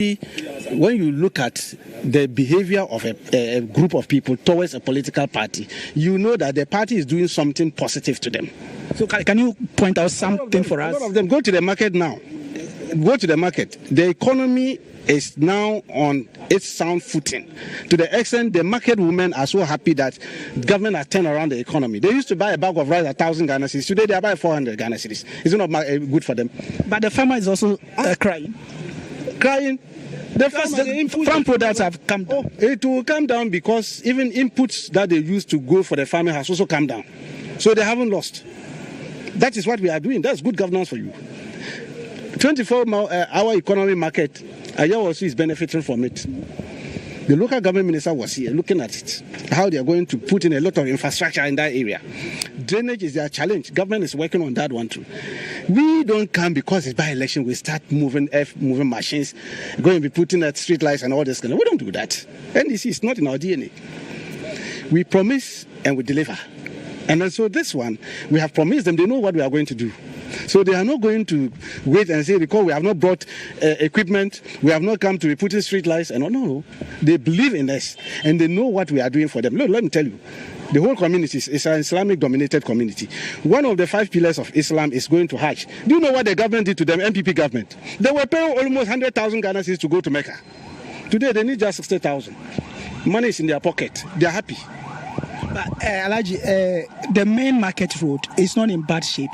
When you look at the behavior of a group of people towards a political party, you know that the party is doing something positive to them. So can you point out something for us? A lot of them go to the market now. Go to the market. The economy is now on its sound footing, to the extent the market women are so happy that government has turned around the economy. They used to buy a bag of rice at 1,000 Ghana cedis. Today they are buying 400 Ghana cedis. It's not good for them. But the farmer is also crying. Crying. The farm products have come down. It will come down because even inputs that they used to go for the farming has also come down. So they haven't lost. That is what we are doing. That's good governance for you. 24-hour economy market, Ayawaso is benefiting from it. The local government minister was here looking at it, how they are going to put in a lot of infrastructure in that area. Drainage is their challenge. Government is working on that one too. We don't come because it's by election. We start moving machines, going to be putting at street lights and all this. We don't do that. NDC is not in our DNA. We promise and we deliver. And then so this one, we have promised them. They know what we are going to do. So they are not going to wait and say, because we have not brought equipment, we have not come to be putting street lights. And no. They believe in us and they know what we are doing for them. Look, let me tell you, the whole community is an Islamic-dominated community. One of the 5 pillars of Islam is going to Hajj. Do you know what the government did to them, MPP government? They were paying almost 100,000 Ghana cedis to go to Mecca. Today they need just 60,000. Money is in their pocket. They are happy. But Alaji, the main market road is not in bad shape.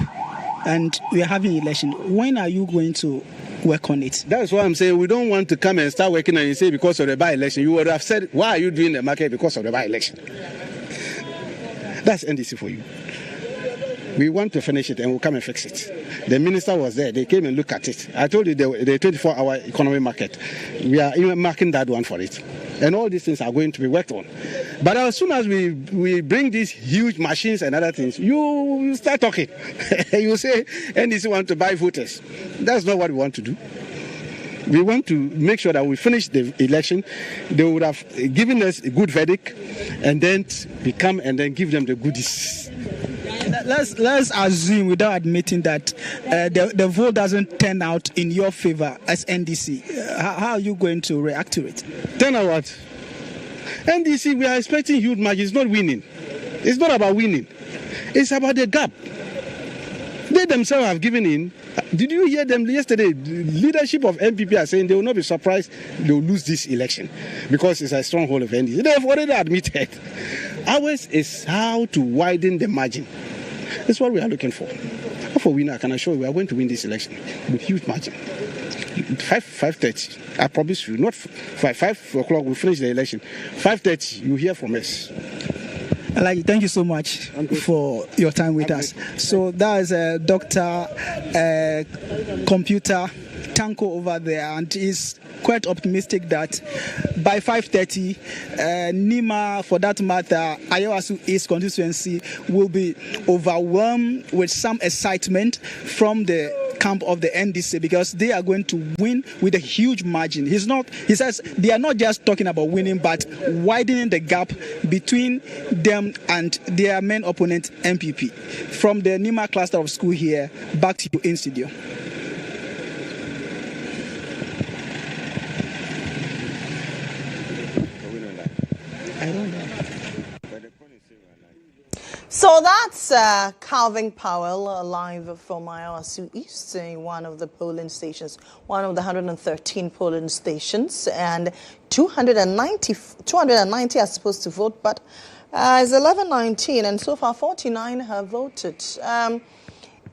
And we are having election. When are you going to work on it? That's why I'm saying we don't want to come and start working and you say because of the by-election. You would have said, why are you doing the market because of the by-election? That's NDC for you. We want to finish it and we'll come and fix it. The minister was there. They came and looked at it. I told you the 24-hour economy market. We are even marking that one for it. And all these things are going to be worked on. But as soon as we bring these huge machines and other things, you start talking. You say, NDC want to buy voters. That's not what we want to do. We want to make sure that we finish the election. They would have given us a good verdict, and then we come and then give them the goodies. Let's assume, without admitting that the vote doesn't turn out in your favor as NDC. How are you going to react to it? Turn out what? NDC, we are expecting huge margins. It's not winning. It's not about winning. It's about the gap. They themselves have given in. Did you hear them yesterday? The leadership of MPP are saying they will not be surprised they will lose this election because it's a stronghold of NDC. They have already admitted. Ours is how to widen the margin. That's what we are looking for. For winner, I can assure you we are going to win this election with huge margin. 5:30. I promise you, not 5 o'clock. We finish the election. 5:30. You hear from us. Thank you so much for your time with us. So that is Dr. Computer Tanko over there, and he's quite optimistic that by 5:30, Nima, for that matter, Ayawaso East Constituency will be overwhelmed with some excitement from the camp of the NDC because they are going to win with a huge margin. He says they are not just talking about winning, but widening the gap between them and their main opponent, MPP. From the Nima cluster of school here, back to you in studio. I don't know. So that's Calvin Powell live from Ayawaso East, one of the polling stations, one of the 113 polling stations, and 290 are supposed to vote, but it's 11:19, and so far 49 have voted.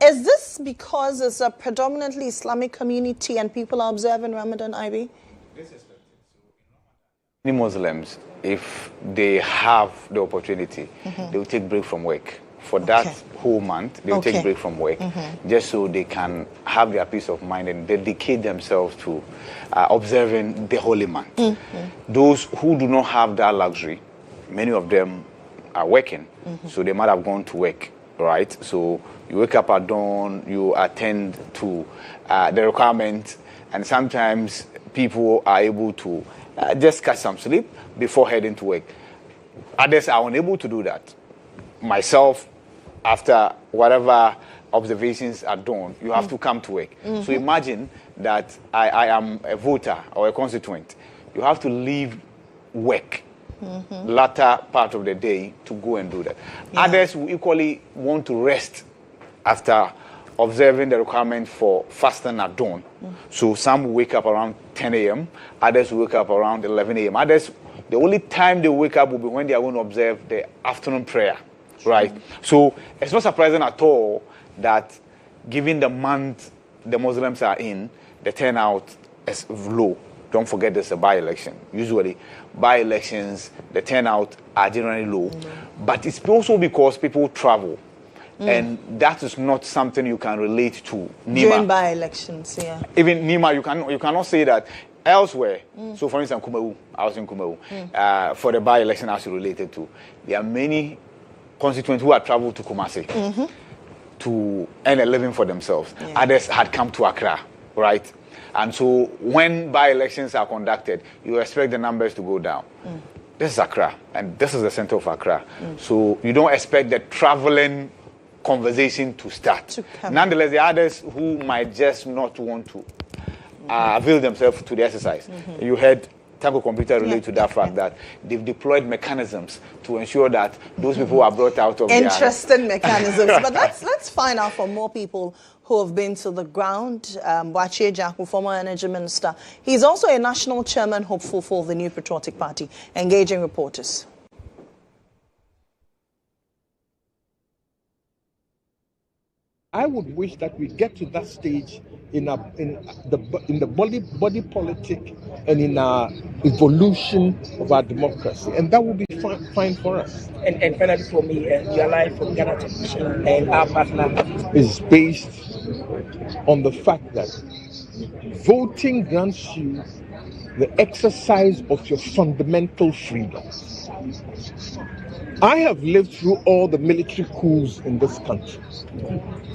Is this because it's a predominantly Islamic community and people are observing Ramadan, Ivy? Many Muslims, if they have the opportunity, they will take break from work. For that whole month, they will take break from work just so they can have their peace of mind and dedicate themselves to observing the holy month. Those who do not have that luxury, many of them are working, so they might have gone to work, right? So you wake up at dawn, you attend to the requirements, and sometimes people are able to just catch some sleep before heading to work. Others are unable to do that. Myself, after whatever observations are done, you have to come to work. So imagine that I am a voter or a constituent, you have to leave work latter part of the day to go and do that. Others will equally want to rest after observing the requirement for fasting at dawn. So some will wake up around 10 a.m., others will wake up around 11 a.m. Others, the only time they wake up will be when they are going to observe the afternoon prayer, right? So it's not surprising at all that given the month the Muslims are in, the turnout is low. Don't forget there's a by-election. Usually, by-elections, the turnout are generally low. But it's also because people travel. And that is not something you can relate to Nima. During by-elections, Even Nima, you cannot say that elsewhere. So, for instance, Kumawu, I was in Kumawu. For the by-election I was related to, there are many constituents who had traveled to Kumasi to earn a living for themselves. Others had come to Accra, right? And so when by-elections are conducted, you expect the numbers to go down. This is Accra, and this is the center of Accra. So you don't expect the traveling conversation to start. Nonetheless, there are others who might just not want to avail themselves to the exercise. You heard Tango Computer relate to that fact that they've deployed mechanisms to ensure that those people are brought out of interesting mechanisms. But let's find out from more people who have been to the ground. Boachie Jaku, former energy minister, he's also a national chairman hopeful for the New Patriotic Party, engaging reporters. I would wish that we get to that stage in the body politic and in our evolution of our democracy, and that would be fine for us. And finally, for me, your life from Ghana Television and our partner is based on the fact that voting grants you the exercise of your fundamental freedoms. I have lived through all the military coups in this country,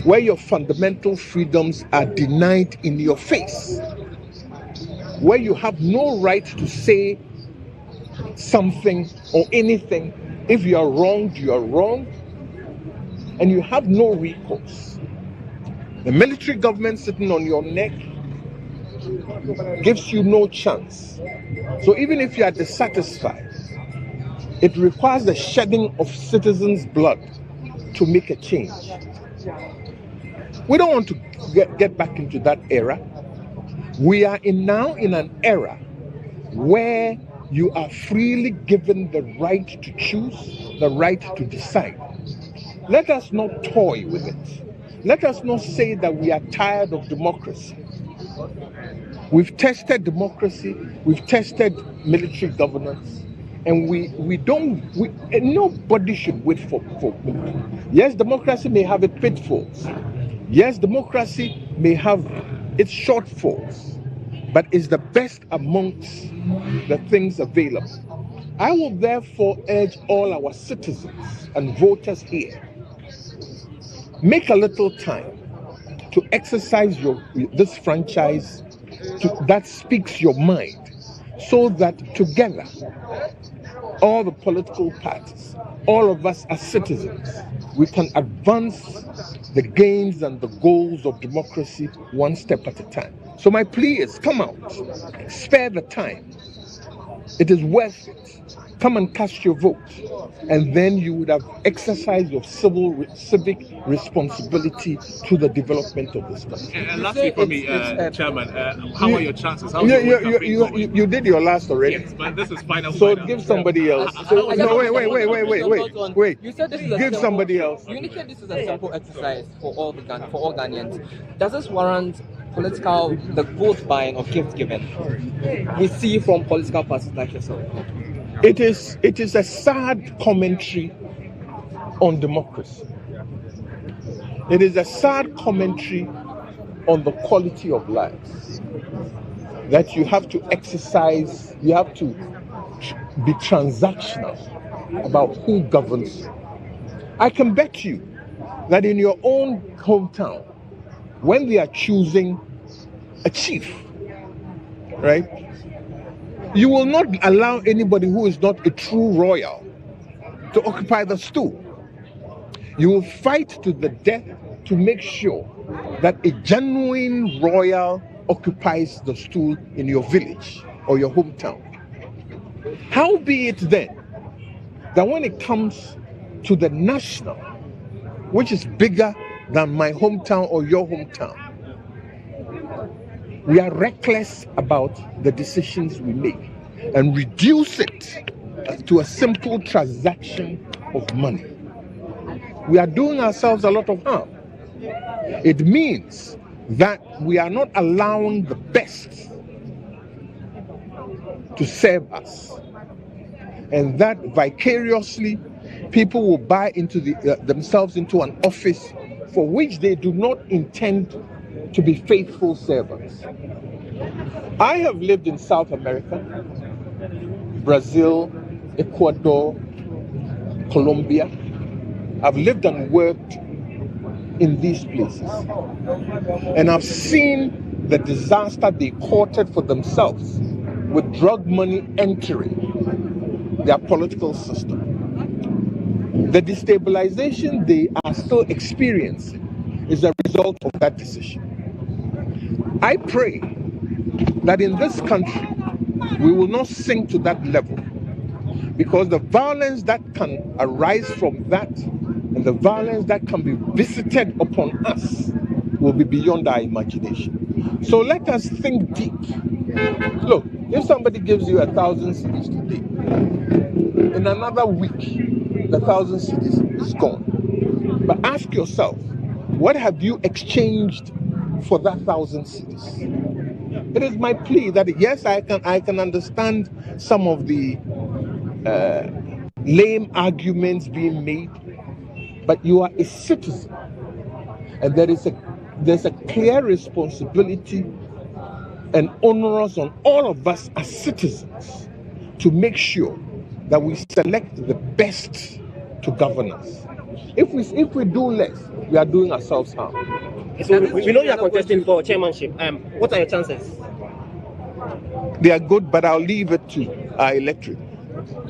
where your fundamental freedoms are denied in your face, where you have no right to say something or anything. If you are wronged, you are wrong, and you have no recourse. The military government sitting on your neck gives you no chance. So even if you are dissatisfied, it requires the shedding of citizens' blood to make a change. We don't want to get back into that era. We are now in an era where you are freely given the right to choose, the right to decide. Let us not toy with it. Let us not say that we are tired of democracy. We've tested democracy, we've tested military governance, and nobody should wait for. Yes, democracy may have its pitfalls. Yes, democracy may have its shortfalls, but it's the best amongst the things available. I will therefore urge all our citizens and voters here, make a little time to exercise this franchise that speaks your mind, so that together, all the political parties, all of us as citizens, we can advance the gains and the goals of democracy one step at a time. So my plea is, come out, spare the time. It is worth it. Come and cast your vote, and then you would have exercised your civic responsibility to the development of this country. And lastly for me, Chairman, how are your chances? You did your last already. Yes, but this is final. So give somebody else. No, wait. You said this is give somebody else. You indicate this is a simple exercise for all Ghanaians. Does this warrant the vote buying or gift giving we see from political parties like yourself? It is a sad commentary on democracy. It is a sad commentary on the quality of life that you have to exercise. You have to be transactional about who governs you. I can bet you that in your own hometown, when they are choosing a chief, right, you will not allow anybody who is not a true royal to occupy the stool. You will fight to the death to make sure that a genuine royal occupies the stool in your village or your hometown. How be it then that when it comes to the national, which is bigger than my hometown or your hometown, we are reckless about the decisions we make and reduce it to a simple transaction of money? We are doing ourselves a lot of harm. It means that we are not allowing the best to serve us, and that vicariously people will buy into themselves into an office for which they do not intend to be faithful servants. I have lived in South America, Brazil, Ecuador, Colombia. I've lived and worked in these places, and I've seen the disaster they courted for themselves with drug money entering their political system. The destabilization they are still experiencing is a result of that decision. I pray that in this country we will not sink to that level, because the violence that can arise from that and the violence that can be visited upon us will be beyond our imagination. So let us think deep. Look, if somebody gives you 1,000 cedis today, in another week, the 1,000 cedis is gone. But ask yourself, what have you exchanged for that 1,000 cedis? It is my plea that yes, I can understand some of the lame arguments being made, but you are a citizen, and there's a clear responsibility and onerous on all of us as citizens to make sure that we select the best to govern us. If we do less, we are doing ourselves harm. So we know you are contesting for chairmanship. What are your chances? They are good, but I'll leave it to our electorate.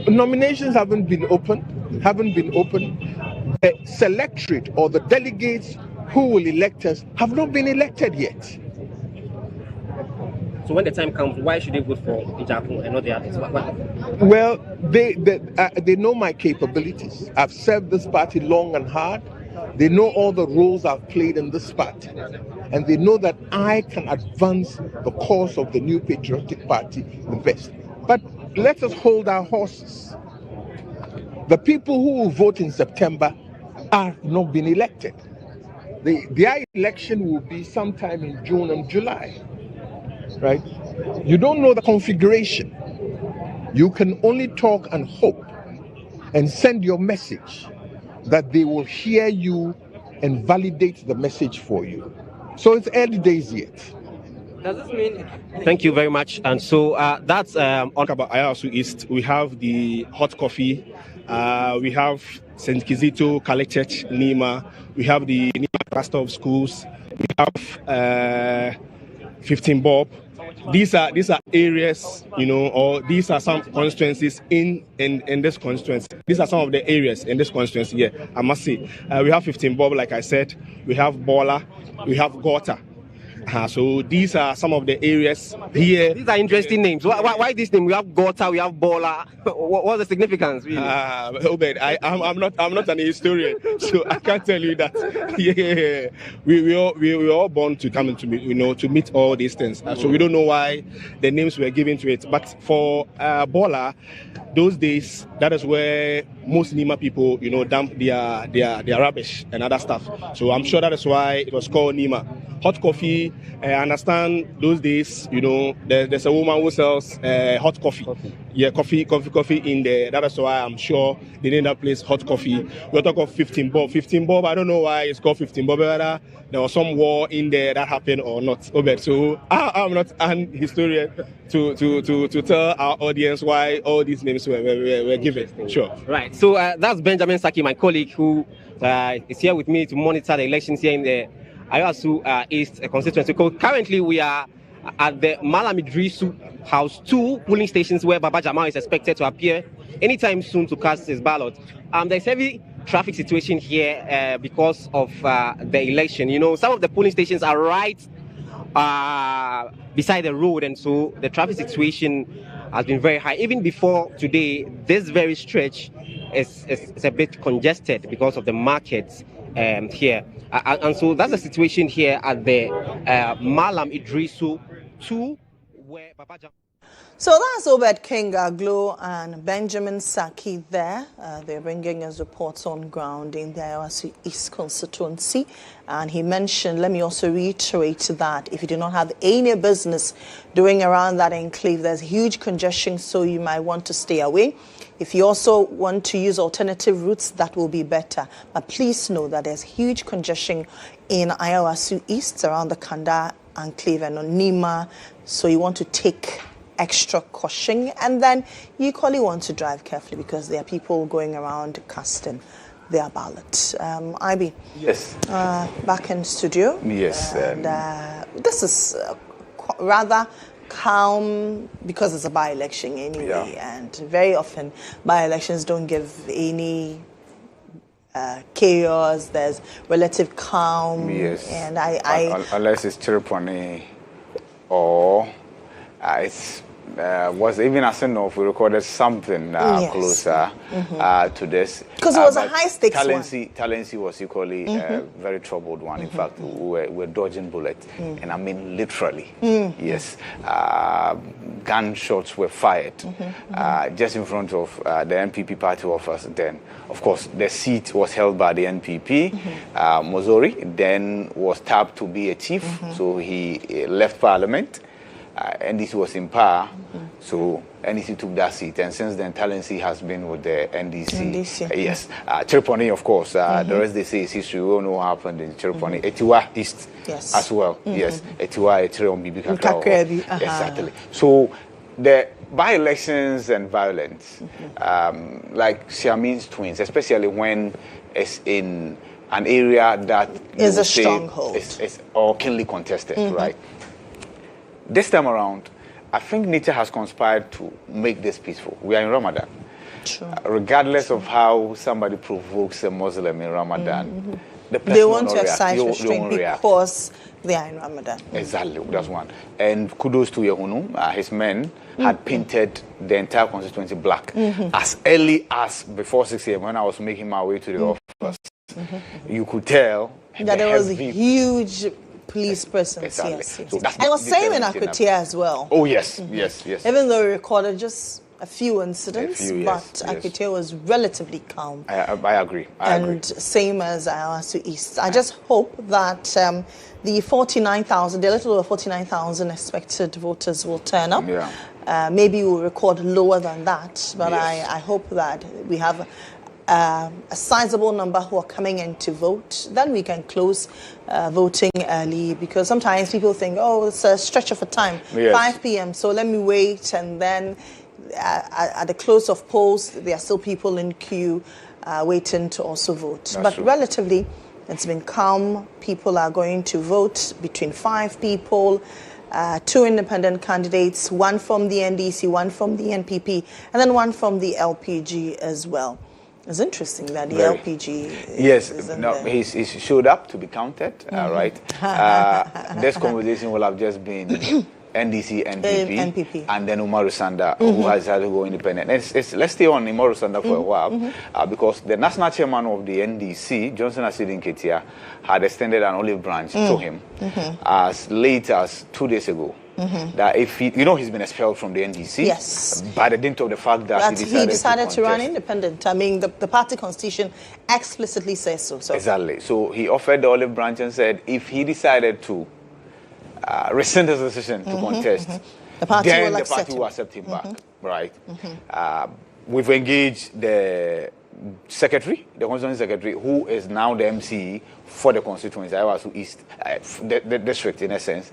Nominations haven't been open. The selectorate or the delegates who will elect us have not been elected yet. So when the time comes, why should they vote for GHOne and not the others? Well, they know my capabilities. I've served this party long and hard. They know all the roles I've played in this party, and they know that I can advance the cause of the new patriotic party the best. But let us hold our horses. The people who will vote in September are not been elected. Their election will be sometime in June and July, right? You don't know the configuration. You can only talk and hope and send your message that they will hear you and validate the message for you. So it's early days yet. Does this mean? Thank you very much. And so that's on about Ayawaso East. We have the hot coffee. We have St. Kizito, Catholic Church, Nima. We have the Nima Cluster of Schools. We have 15 Bob. These are areas, or these are some constituencies in this constituency. These are some of the areas in this constituency. Yeah, I must say. We have 15 Bob, like I said. We have Bola. We have Gota. So these are some of the areas here. These are interesting names. Why this name? We have Gota, we have Bola. What's the significance? Really? Obed, I'm not an historian, so I can't tell you that. Yeah, we were all born to come into to meet all these things. So we don't know why the names were given to it. But for Bola, those days, that is where most Nima people dump their rubbish and other stuff. So I'm sure that is why it was called Nima. Hot coffee, I understand those days, there's a woman who sells hot coffee. Yeah, coffee in there. That is why I'm sure they named that place hot coffee. We're talking of 15 Bob. 15 Bob, I don't know why it's called 15 Bob. Whether there was some war in there that happened or not. So I'm not an historian to tell our audience why all these names were given. Sure. Right. So that's Benjamin Saki, my colleague, who is here with me to monitor the elections here in the Ayawaso East constituency. Currently, we are at the Malamidrisu House 2 polling stations where Baba Jamal is expected to appear anytime soon to cast his ballot. There's heavy traffic situation here because of the election. Some of the polling stations are right beside the road, and so the traffic situation has been very high. Even before today, this very stretch is a bit congested because of the markets here. And so that's the situation here at the Malam Idrisu 2, where Babaja. So that's Obed King Aglo and Benjamin Saki there. They're bringing us reports on ground in the Ayawaso East Constituency. And he mentioned, let me also reiterate that if you do not have any business doing around that enclave, there's huge congestion, so you might want to stay away. If you also want to use alternative routes, that will be better. But please know that there's huge congestion in Ayawaso East around the Kanda enclave and on Nima. So you want to take extra caution, and then you equally want to drive carefully because there are people going around casting their ballot. IB. Yes. Back in studio. Yes. And this is rather calm because it's a by-election anyway, and very often by-elections don't give any chaos. There's relative calm. Yes. And I unless it's Chiripone or it's was even as enough we recorded something closer to this because it was a high stakes one. Talensi was equally a very troubled one. In fact, we were dodging bullets, and I mean literally. Yes, gunshots were fired just in front of the NPP party office. Then, of course, the seat was held by the NPP. Mozori then was tapped to be a chief, so he left Parliament. NDC was in power, so NDC took that seat, and since then, Talensi has been with the NDC. Yes, Chiripone, of course. The rest they say is history. We all know what happened in Chiripone. Etiwa East as well. Yes, Etiwa, Etrion, Bibi Kakra. Exactly. So the by-elections and violence, like Siamese twins, especially when it's in an area that is a stronghold, is or keenly contested, right? This time around, I think nature has conspired to make this peaceful. We are in Ramadan. True. Regardless of how somebody provokes a Muslim in Ramadan, they want to exercise restraint because they are in Ramadan. Exactly, that's one. And kudos to GHOne. His men had painted the entire constituency black as early as before 6 a.m. when I was making my way to the office. You could tell that there was a huge police presence. Exactly. Yes. So and it was same in Akutia as well. Oh yes, yes. Even though we recorded just a few incidents, but Akutia was relatively calm. I agree. I agree. Same as Ayawaso East. I just hope that the 49,000, the little over 49,000 expected voters will turn up. Yeah. Maybe we'll record lower than that, but I hope that we have a sizable number who are coming in to vote. Then we can close voting early, because sometimes people think, oh, it's a stretch of a time, 5 p.m., so let me wait, and then at the close of polls, there are still people in queue waiting to also vote. But relatively, it's been calm. People are going to vote, between 5 people, 2 independent candidates, 1 from the NDC, 1 from the NPP, and then 1 from the LPG as well. It's interesting that the LPG he showed up to be counted, right? This conversation will have just been NDC, NPP, and then Umaru Sanda, who has had to go independent. Let's stay on Umaru Sanda for a while, because the national chairman of the NDC, Johnson Asidin Ketia, had extended an olive branch to him as late as 2 days ago. That if he, he's been expelled from the NDC, by the dint of the fact that he decided to run independent. I mean, the party constitution explicitly says so. Exactly. So he offered the olive branch and said if he decided to rescind his decision to contest, the party then will the party will accept him back. Right. We've engaged the secretary, the constituency secretary, who is now the MC for the constituency, Ayawaso East, the district in essence,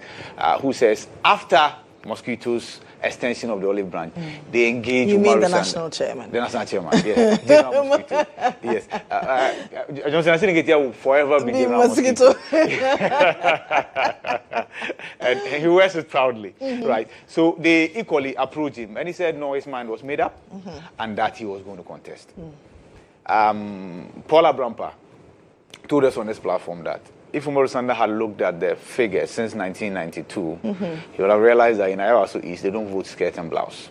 who says after mosquitoes extension of the olive branch, they engage. You mean the national chairman? The national chairman, yes. General Mosquito, yes. Johnson Asiniketia will forever be General Mosquito. And he wears it proudly, right? So they equally approached him, and he said no, his mind was made up, and that he was going to contest. Paula Brampa told us on this platform that if Umaru Sanda had looked at the figures since 1992, he would have realized that in Ayawaso East, they don't vote skirt and blouse.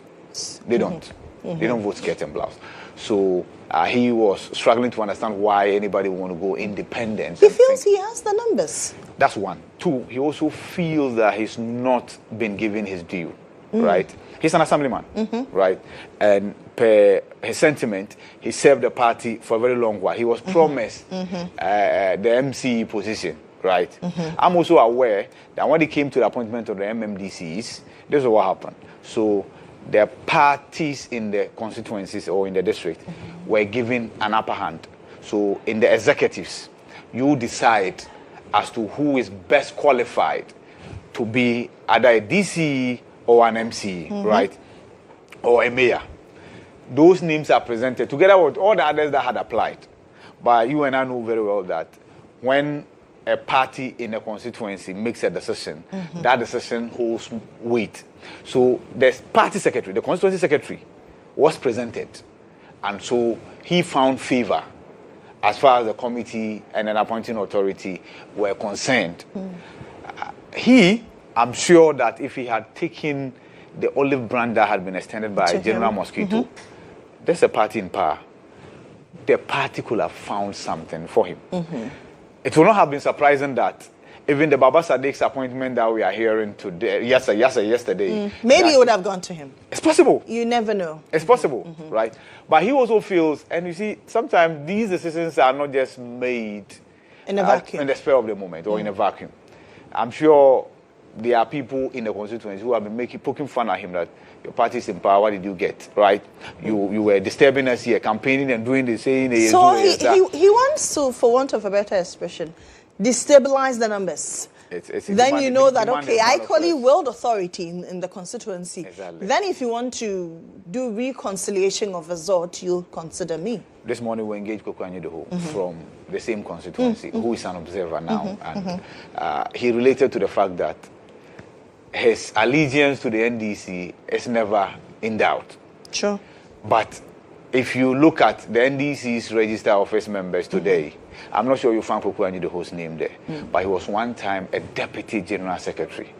They don't. They don't vote skirt and blouse. So he was struggling to understand why anybody would want to go independent. He feels he has the numbers. That's one. Two, he also feels that he's not been given his due, right? He's an assemblyman, right? And per his sentiment, he served the party for a very long while. He was promised the MC position, right? I'm also aware that when it came to the appointment of the MMDCs, this is what happened. So the parties in the constituencies or in the district were given an upper hand. So in the executives, you decide as to who is best qualified to be either a DC or an MC, right? Or a mayor. Those names are presented together with all the others that had applied. But you and I know very well that when a party in a constituency makes a decision, that decision holds weight. So the party secretary, the constituency secretary, was presented. And so he found favor as far as the committee and an appointing authority were concerned. I'm sure that if he had taken the olive branch that had been extended by General Mosquito, there's a party in power. The party could have found something for him. It would not have been surprising that even the Baba Sadiq's appointment that we are hearing today, yesterday. Maybe it would have gone to him. It's possible. You never know. It's possible, right? But he also feels, and you see, sometimes these decisions are not just made in a vacuum, in the spur of the moment or in a vacuum. I'm sure there are people in the constituency who have been poking fun at him that your party is in power, what did you get, right? You were disturbing us here, campaigning and doing the saying. So he wants to, for want of a better expression, destabilize the numbers. Then you know that, okay, I equally wield authority in the constituency. Exactly. Then if you want to do reconciliation of a sort, you'll consider me. This morning we engaged Koko Anyidoho from the same constituency, who is an observer now. And he related to the fact that his allegiance to the NDC is never in doubt. Sure. But if you look at the NDC's register office members today, I'm not sure you found Koko Anyidoho's name there, but he was one time a deputy general secretary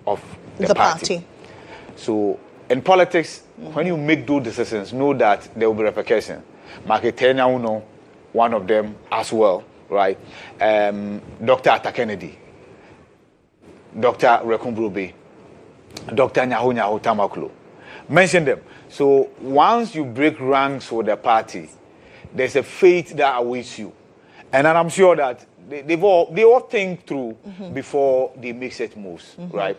of the party. So in politics, when you make those decisions, know that there will be repercussions. Maketenya Uno, one of them as well, right? Dr. Atta Kennedy, Dr. Rekumbrube, Dr. Nyaho Tamaklo. Mention them. So once you break ranks for the party, there's a fate that awaits you. And I'm sure that they all think through before they make such moves, right?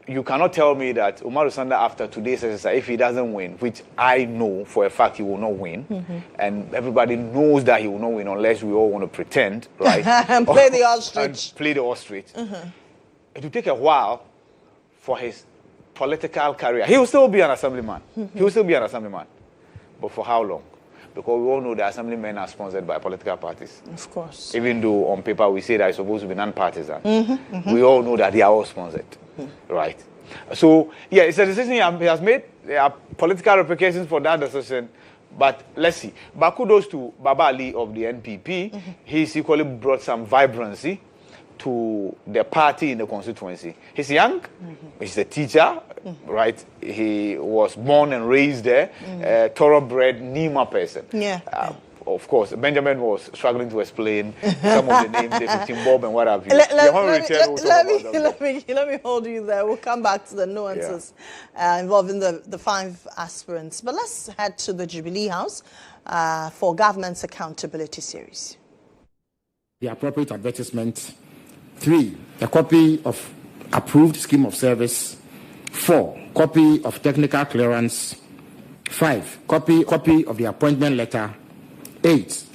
You cannot tell me that Umaru Sanda, after today's exercise, if he doesn't win, which I know for a fact he will not win, and everybody knows that he will not win unless we all want to pretend, right? And play the ostrich. And play the ostrich. It will take a while for his political career. He will still be an assemblyman. He will still be an assemblyman. But for how long? Because we all know that assemblymen are sponsored by political parties. Of course. Even though on paper we say that it's supposed to be non-partisan. We all know that they are all sponsored. Right? So, yeah, it's a decision he has made. There are political repercussions for that decision. But let's see. But kudos to Baba Ali of the NPP. He's equally brought some vibrancy to the party in the constituency. He's young. He's a teacher, right? He was born and raised there. A thoroughbred Nima person. Of course, Benjamin was struggling to explain some of the names, the Bob and what have you. Let me hold you there. We'll come back to the nuances involving the 5 aspirants. But let's head to the Jubilee House for Government's Accountability Series. The appropriate advertisement. 3, a copy of approved scheme of service. 4, copy of technical clearance. 5, copy of the appointment letter. 8,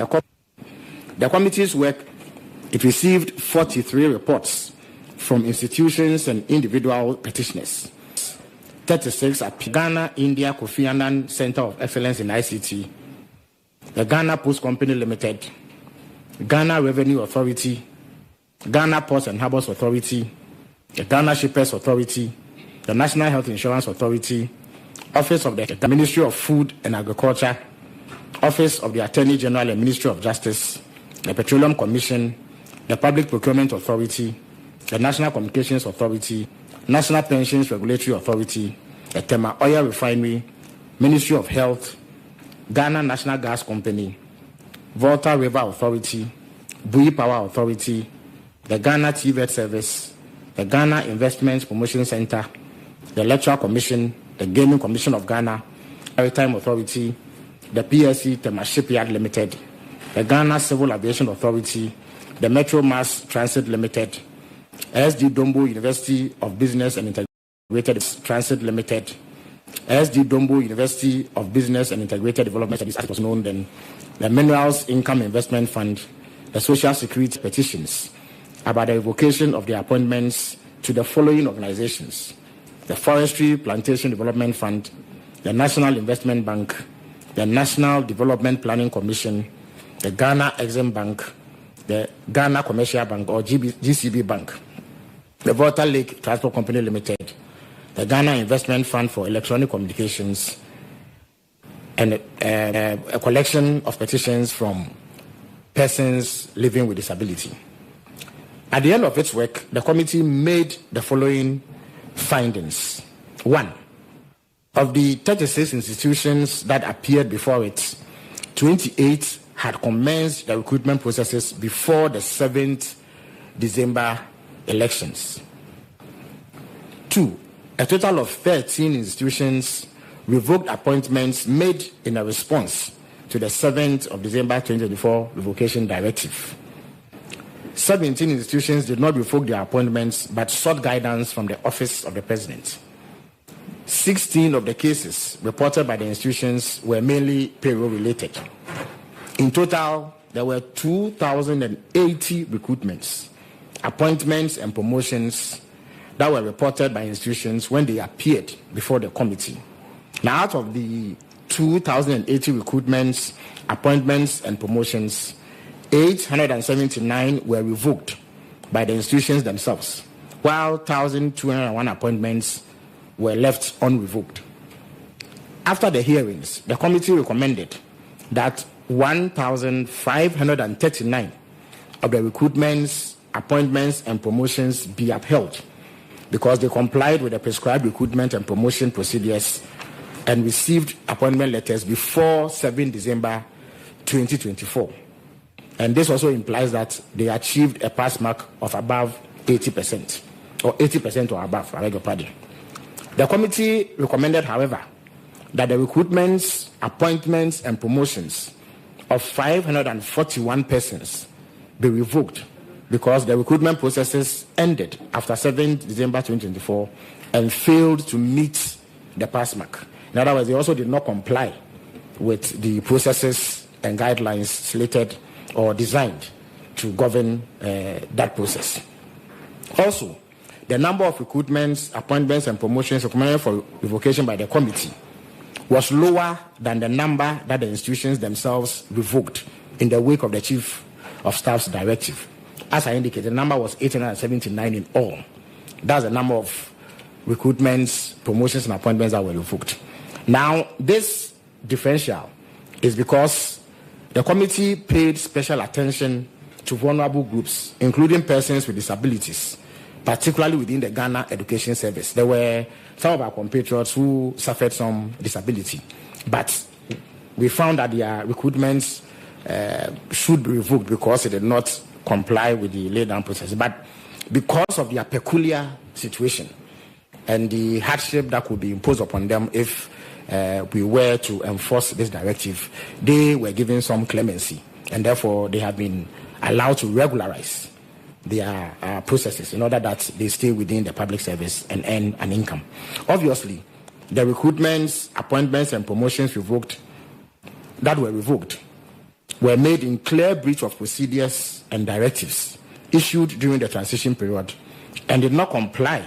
the committee's work. It received 43 reports from institutions and individual petitioners. 36 at Ghana India Kofi Annan Center of Excellence in ICT, the Ghana Post Company Limited, Ghana Revenue Authority, Ghana Ports and Harbours Authority, the Ghana Shippers Authority, the National Health Insurance Authority, Office of the Ministry of Food and Agriculture, Office of the Attorney General and Ministry of Justice, the Petroleum Commission, the Public Procurement Authority, the National Communications Authority, National Pensions Regulatory Authority, the Tema Oil Refinery, Ministry of Health, Ghana National Gas Company, Volta River Authority, Bui Power Authority, the Ghana TVET Service, the Ghana Investments Promotion Center, the Electoral Commission, the Gaming Commission of Ghana, Maritime Authority, the PSC Tema Shipyard Limited, the Ghana Civil Aviation Authority, the Metro Mass Transit Limited, SD Dombo University of Business and Integrated Transit Limited, SD Dombo University of Business and Integrated Development, as it was known then, the Minerals Income Investment Fund, the Social Security petitions about the revocation of the appointments to the following organizations: the Forestry Plantation Development Fund, the National Investment Bank, the National Development Planning Commission, the Ghana Exim Bank, the Ghana Commercial Bank or GCB Bank, the Volta Lake Transport Company Limited, the Ghana Investment Fund for Electronic Communications, and a collection of petitions from persons living with disability. At the end of its work, the committee made the following findings. 1. Of the 36 institutions that appeared before it, 28 had commenced the recruitment processes before the 7th December elections. 2. A total of 13 institutions revoked appointments made in a response to the 7th of December 2024 revocation directive. 17 institutions did not revoke their appointments but sought guidance from the Office of the President. 16 of the cases reported by the institutions were mainly payroll-related. In total, there were 2,080 recruitments, appointments, and promotions that were reported by institutions when they appeared before the committee. Now, out of the 2,080 recruitments, appointments, and promotions, 879 were revoked by the institutions themselves, while 1,201 appointments were left unrevoked. After the hearings, the committee recommended that 1,539 of the recruitments, appointments, and promotions be upheld because they complied with the prescribed recruitment and promotion procedures and received appointment letters before 7 December 2024. And this also implies that they achieved a pass mark of above 80%, or 80% or above, I beg your pardon. The committee recommended, however, that the recruitments, appointments, and promotions of 541 persons be revoked because the recruitment processes ended after 7 December 2024 and failed to meet the pass mark. In other words, they also did not comply with the processes and guidelines slated or designed to govern that process. Also, the number of recruitments, appointments, and promotions recommended for revocation by the committee was lower than the number that the institutions themselves revoked in the wake of the Chief of Staff's directive. As I indicated, the number was 879 in all. That's the number of recruitments, promotions, and appointments that were revoked. Now, this differential is because the committee paid special attention to vulnerable groups, including persons with disabilities, particularly within the Ghana Education Service. There were some of our compatriots who suffered some disability, but we found that their recruitments should be revoked because it did not comply with the laid-down process. But because of their peculiar situation and the hardship that could be imposed upon them if we were to enforce this directive, they were given some clemency, and therefore they have been allowed to regularize their processes in order that they stay within the public service and earn an income. Obviously, the recruitments, appointments, and promotions that were revoked were made in clear breach of procedures and directives issued during the transition period and did not comply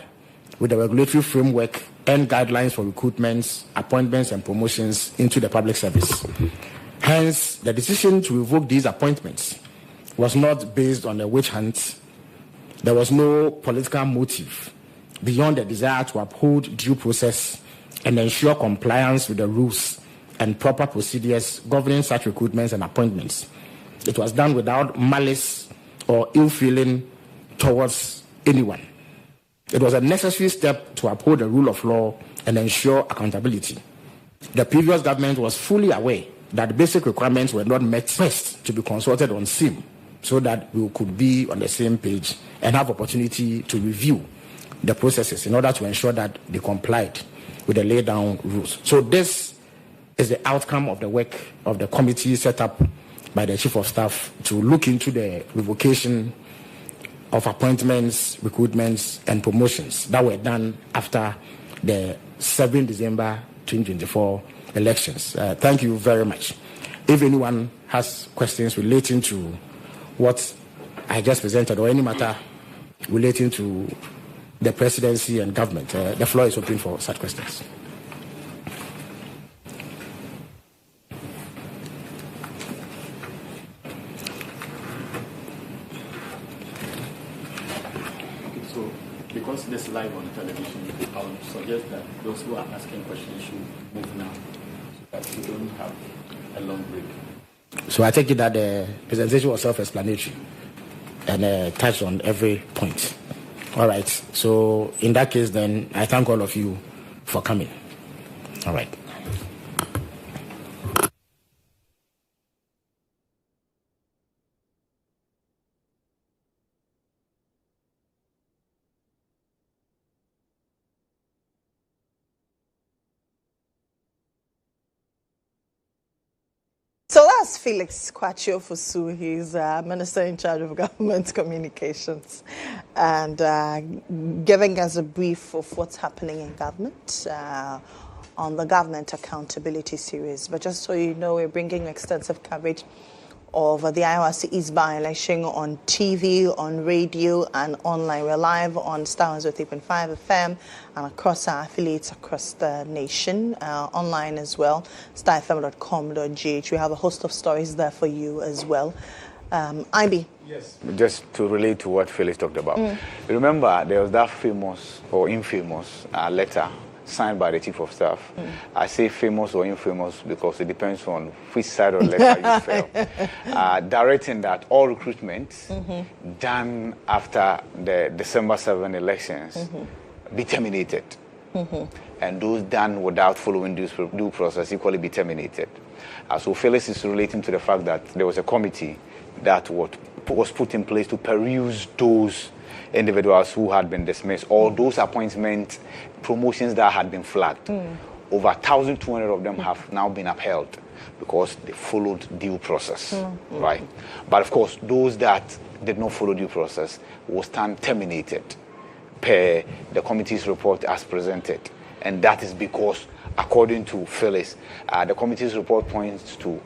with the regulatory framework and guidelines for recruitments, appointments, and promotions into the public service. Hence, the decision to revoke these appointments was not based on a witch hunt. There was no political motive beyond the desire to uphold due process and ensure compliance with the rules and proper procedures governing such recruitments and appointments. It was done without malice or ill feeling towards anyone. It was a necessary step to uphold the rule of law and ensure accountability. The previous government was fully aware that basic requirements were not met. First, to be consulted on SIM so that we could be on the same page and have opportunity to review the processes in order to ensure that they complied with the laid down rules. So this is the outcome of the work of the committee set up by the Chief of Staff to look into the revocation of appointments, recruitments, and promotions that were done after the 7 December 2024 elections. Thank you very much. If anyone has questions relating to what I just presented or any matter relating to the presidency and government, the floor is open for such questions. So, because this is live on television, I would suggest that those who are asking questions should move now so that we don't have a long break. So I take it that the presentation was self-explanatory and touched on every point. All right. So in that case, then, I thank all of you for coming. All right. So that's Felix Kwakye-Ofosu. He's Minister in charge of Government Communications and giving us a brief of what's happening in government on the Government Accountability Series. But just so you know, we're bringing extensive coverage of the Ayawaso East by-election on TV, on radio, and online. We're live on Star 103.5 FM and across our affiliates across the nation, online as well, starfm.com.gh. We have a host of stories there for you as well. IB. Yes. Just to relate to what Felix talked about. Remember, there was that famous or infamous letter signed by the Chief of Staff. I say famous or infamous because it depends on which side of the letter you fell. Directing that all recruitment done after the December 7 elections be terminated. And those done without following due process equally be terminated. So Felix is relating to the fact that there was a committee that was put in place to peruse those individuals who had been dismissed, or those appointment promotions that had been flagged. Over 1,200 of them have now been upheld because they followed due process, right? But of course, those that did not follow due process will stand terminated per the committee's report as presented. And that is because, according to Felix, the committee's report points to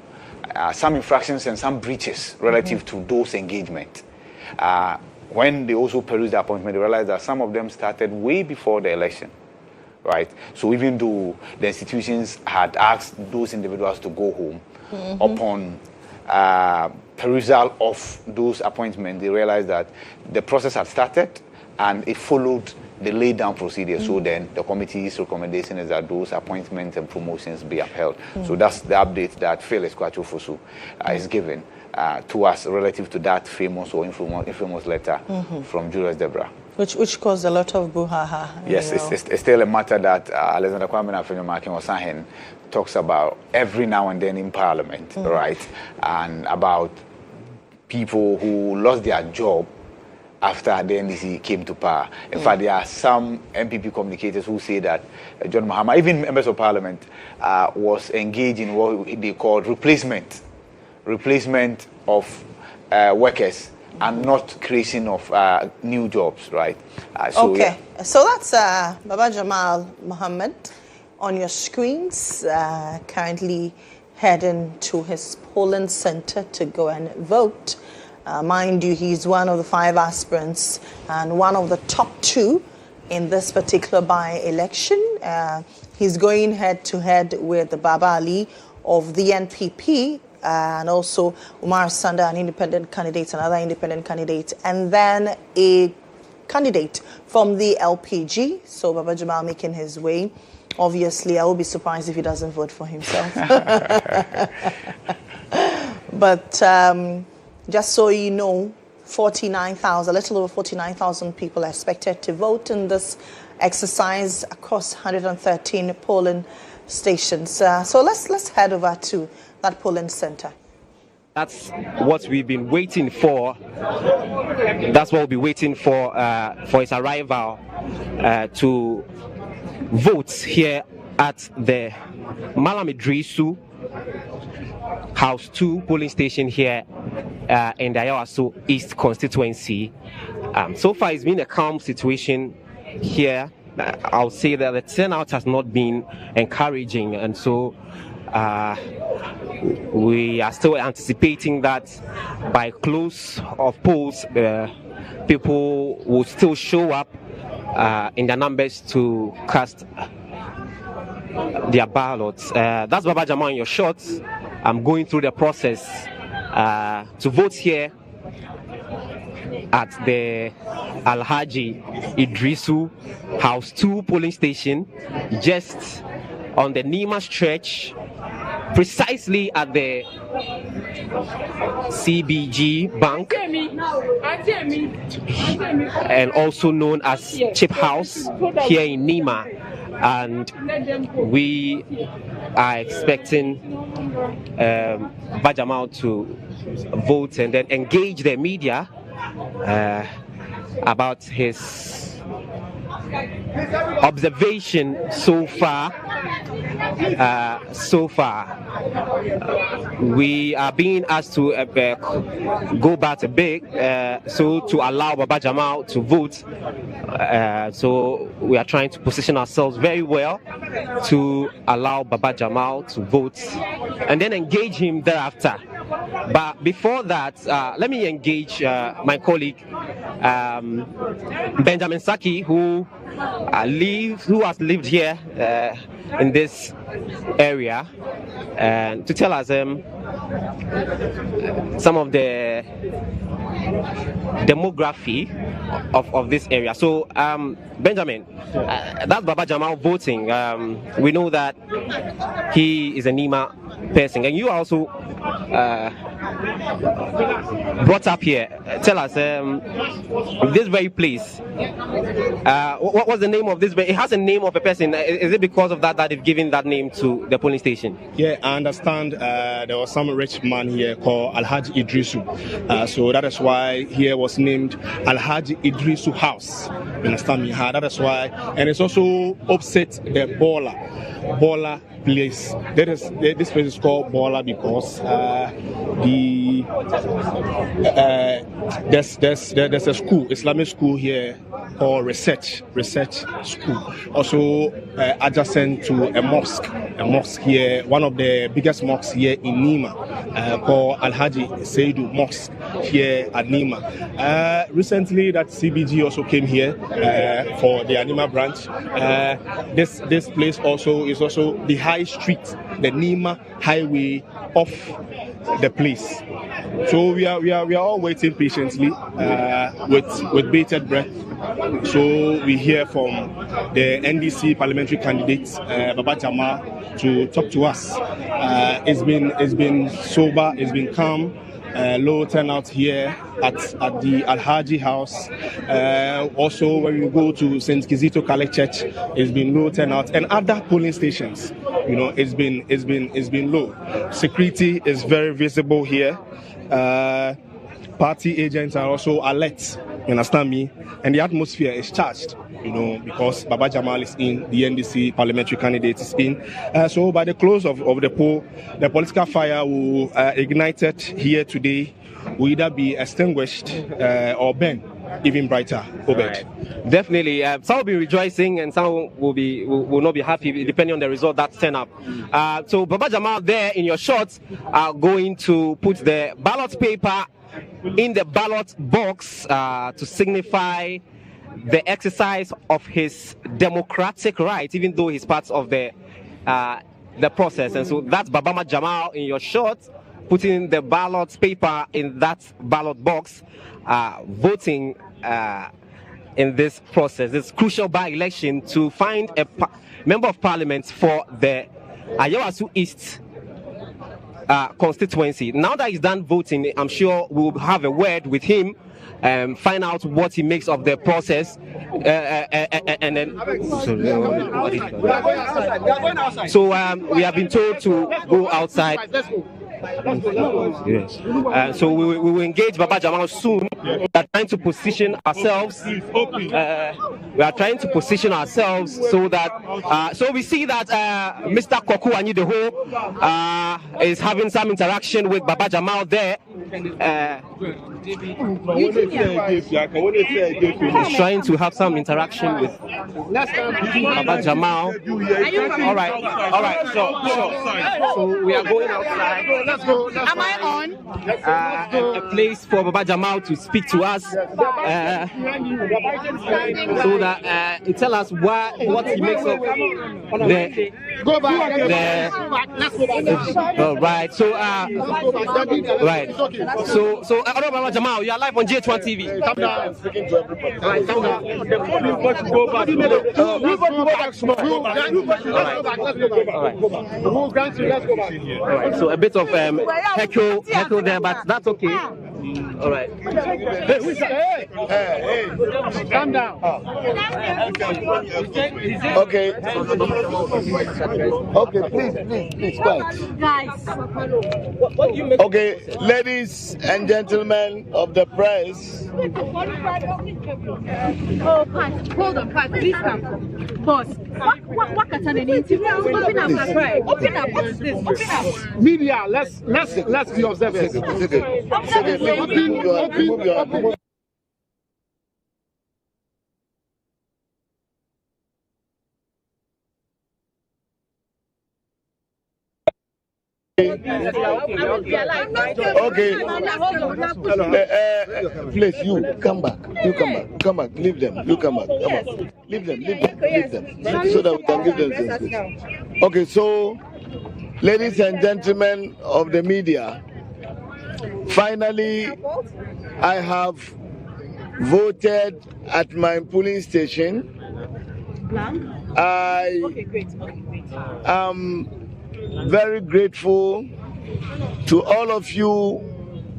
some infractions and some breaches relative to those engagement. When they also perused the appointment, they realized that some of them started way before the election, right? So even though the institutions had asked those individuals to go home, upon perusal of those appointments, they realized that the process had started and it followed the laid down procedure. So then the committee's recommendation is that those appointments and promotions be upheld. So that's the update that Felix Kwakye-Ofosu is giving to us relative to that famous or infamous letter from Julius Debra. Which caused a lot of brouhaha. Yes, it's still a matter that Alexander Kwame Afenyo-Markin talks about every now and then in Parliament, right? And about people who lost their job after the NDC came to power. In fact, there are some MPP communicators who say that John Mahama, even members of Parliament, was engaged in what they call replacement of workers and not creation of new jobs, right? So that's Baba Jamal Mohammed on your screens, currently heading to his polling center to go and vote. Mind you, he's one of the 5 aspirants and one of the top 2 in this particular by-election. He's going head-to-head with the Baba Ali of the NPP, and also Umar Sanda, an independent candidate, another independent candidate, and then a candidate from the LPG. So Baba Jamal making his way. Obviously, I will be surprised if he doesn't vote for himself. But just so you know, 49,000, a little over 49,000 people are expected to vote in this exercise across 113 polling stations. So let's head over to that polling center. That's what we've been waiting for. That's what we'll be waiting for his arrival to vote here at the Malam Idrisu House 2 polling station here in the Ayawaso East constituency. So far, it's been a calm situation here. I'll say that the turnout has not been encouraging, and so we are still anticipating that by close of polls, people will still show up in their numbers to cast their ballots. That's Baba Jamal in your shots. I'm going through the process to vote here at the Alhaji Idrisu House 2 polling station, just on the Nima stretch, precisely at the CBG Bank, and also known as Chip House here in Nima. And we are expecting Bajamal to vote and then engage the media about his observation so far. We are being asked to go back a bit, so to allow Baba Jamal to vote. So we are trying to position ourselves very well to allow Baba Jamal to vote and then engage him thereafter. But before that, let me engage my colleague Benjamin Saki, who has lived here in this area, and to tell us some of the demography of this area. So, Benjamin, that's Baba Jamal voting. We know that he is a Nima person, and you are also brought up here. Tell us, this very place, what was the name of this? It has a name of a person. Is it because of that they've given that name to the polling station? Yeah, I understand there was some rich man here called Alhaji Idrisu. So that is why here was named Alhaji Idrisu House. You understand me? That is why. And it's also opposite the Bola place. This place is called Bola because there's a school, Islamic school here called Research School. Also adjacent to a mosque here, one of the biggest mosques here in Nima, called Alhaji Seidu Mosque here at Nima. Recently, that CBG also came here for the Nima branch. This place also is also the high street, the Nima highway off the place. So we are all waiting patiently with bated breath. So we hear from the NDC parliamentary candidate Baba Jamal to talk to us. It's been sober, it's been calm. Low turnout here at the Alhaji House. Also, when you go to St. Kizito Catholic Church, it's been low turnout, and other polling stations. You know, it's been low. Security is very visible here. Party agents are also alert. You understand me? And the atmosphere is charged. You know, because Baba Jamal is in, the NDC parliamentary candidate is in. So by the close of the poll, the political fire will ignited here today will either be extinguished or burn even brighter. Obed. Right. Definitely, some will be rejoicing and some will not be happy depending on the result that turn up. So Baba Jamal there in your shots are going to put the ballot paper in the ballot box to signify the exercise of his democratic rights, even though he's part of the process. And so that's Baba Jamal in your shot, putting the ballot paper in that ballot box, voting in this process, this crucial by-election to find a member of parliament for the Ayawaso East constituency. Now that he's done voting, I'm sure we'll have a word with him, find out what he makes of the process, and then. So we have been told to go outside. Yes. So we will engage Baba Jamal soon. We are trying to position ourselves. We are trying to position ourselves so that so we see that Mr. Koku Anyideho is having some interaction with Baba Jamal there. He's trying to have some interaction with Baba Jamal. All right. So we are going outside. Let's go. Am I on? A place for Baba Jamal to speak to us, so that he tell us what he makes of the. Go back. Right. So right. So Baba Jamal, you are live on GHOne TV. Come down. Speaking to everybody. Right. Come down. Go back. All right. So a bit of echo there, but that's okay. All right. Hey, calm down. Okay. Okay, please, quiet. Okay, ladies and gentlemen of the press. Oh, Pat, hold on, Pat, please come. Boss, what can I need to open up? Open up, what's this? Open up. Media, let's be observant. Open. Okay. Please, you come back. Leave them. You come back. Come on. Leave them. So that we can give them things. Okay, so, ladies and gentlemen of the media, finally, I have voted at my polling station. I am very grateful to all of you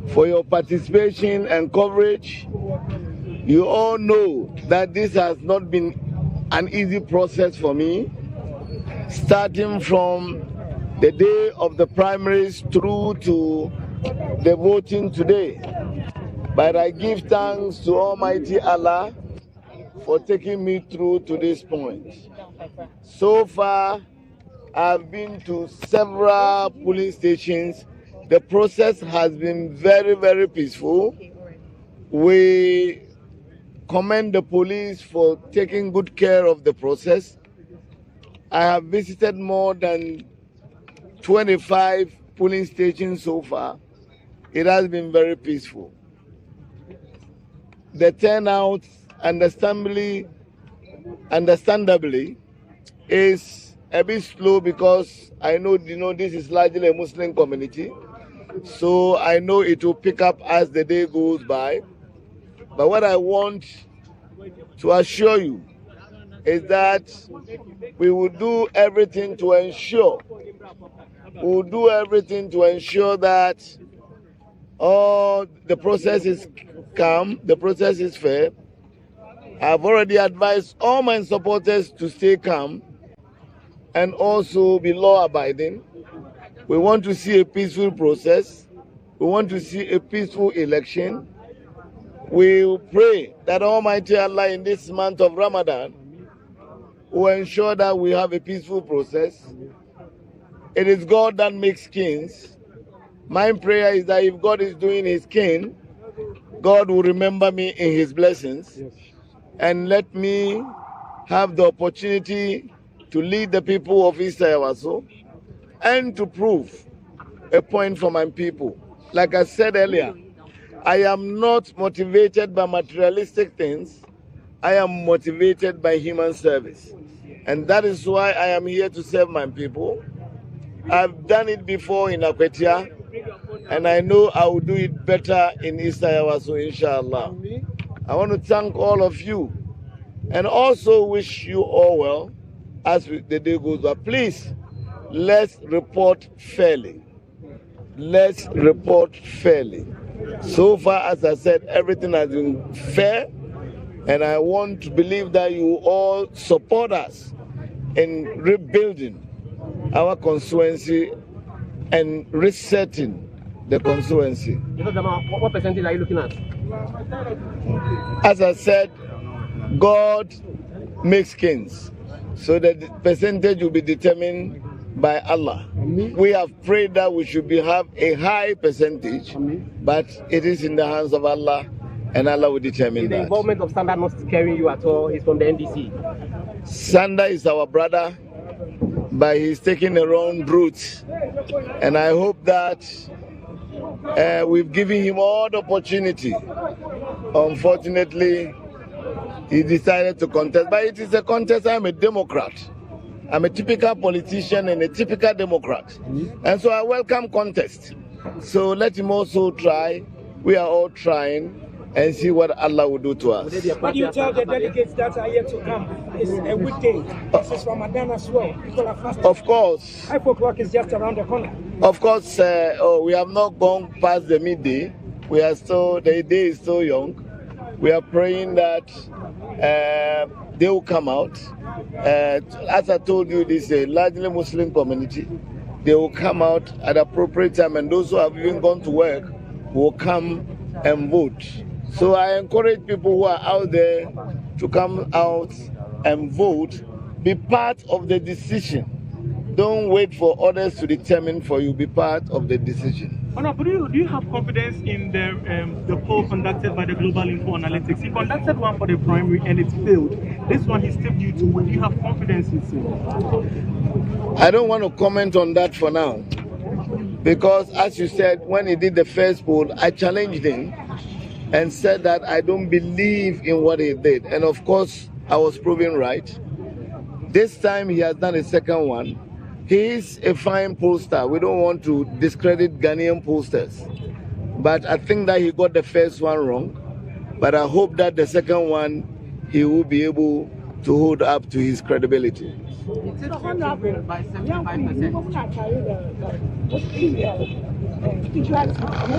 for your participation and coverage. You all know that this has not been an easy process for me, starting from the day of the primaries through to the voting today. But I give thanks to Almighty Allah for taking me through to this point. So far, I've been to several polling stations. The process has been very, very peaceful. We commend the police for taking good care of the process. I have visited more than 25 polling stations so far. It has been very peaceful. The turnout, understandably, is a bit slow because I know, this is largely a Muslim community. So I know it will pick up as the day goes by. But what I want to assure you is that we will do everything to ensure that the process is calm, the process is fair. I've already advised all my supporters to stay calm and also be law-abiding. We want to see a peaceful process. We want to see a peaceful election. We pray that Almighty Allah in this month of Ramadan will ensure that we have a peaceful process. It is God that makes kings. My prayer is that if God is doing his king, God will remember me in his blessings and let me have the opportunity to lead the people of East Ayawaso and to prove a point for my people. Like I said earlier, I am not motivated by materialistic things. I am motivated by human service. And that is why I am here to serve my people. I've done it before in Akwetia, and I know I will do it better in East Ayawaso, inshallah. I want to thank all of you and also wish you all well as the day goes by. Please, let's report fairly. let's report fairly. So far, as I said, everything has been fair, and I want to believe that you all support us in rebuilding our constituency and resetting the constituency. What percentage are you looking at? As I said, God makes kings, so the percentage will be determined by Allah. We have prayed that we should have a high percentage, but it is in the hands of Allah, and Allah will determine the that. involvement of Sanda not scaring you at all? He's from the NDC. Sanda is our brother, but he's taking the wrong route, and I hope that we've given him all the opportunity. Unfortunately, he decided to contest, but it is a contest. I'm a Democrat. I'm a typical politician and a typical Democrat, and so I welcome contest. So let him also try. We are all trying, and see what Allah will do to us. What do you tell the delegates that are yet to come? It's a weekday. This is Ramadan as well. People are fasting. Of course. 5 o'clock is just around the corner. Of course, we have not gone past the midday. We are still, the day is still young. We are praying that they will come out. As I told you, this is a largely Muslim community. They will come out at appropriate time, and those who have even gone to work will come and vote. So I encourage people who are out there to come out and vote. Be part of the decision. Don't wait for others to determine for you. Be part of the decision. Honorable, do you have confidence in the poll conducted by the Global Info Analytics? He conducted one for the primary and it failed. This one he still due to win. Do you have confidence in it? I don't want to comment on that for now, because as you said, when he did the first poll, I challenged him and said that I don't believe in what he did. And of course, I was proven right. This time he has done a second one. He is a fine pollster. We don't want to discredit Ghanaian pollsters. But I think that he got the first one wrong. But I hope that the second one, he will be able to hold up to his credibility. It's by 75%.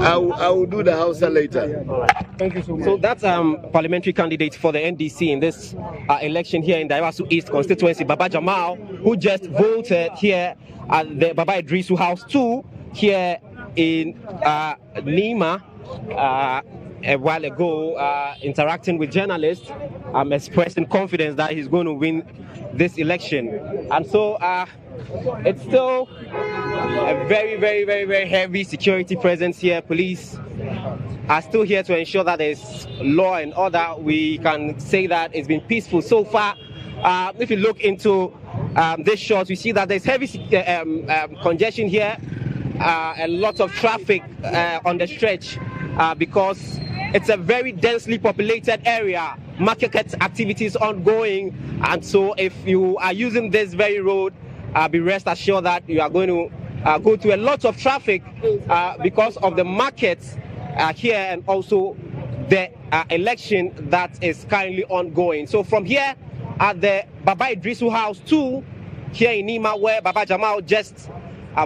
I will do the Hausa later. Thank you so much. So that's parliamentary candidate for the NDC in this election here in the Ayawaso East constituency, Baba Jamal, who just voted here at the Baba Idrisu House 2 here in Nima a while ago, interacting with journalists, expressing confidence that he's going to win this election. And so it's still a very, very, very, very heavy security presence here. Police are still here to ensure that there's law and order. We can say that it's been peaceful so far. If you look into this shot, we see that there's heavy congestion here, a lot of traffic on the stretch because it's a very densely populated area, market activities ongoing, and so if you are using this very road, be rest assured that you are going to go to a lot of traffic because of the markets here and also the election that is currently ongoing. So from here at the Baba Idrisu House 2 here in Nima, where Baba Jamal just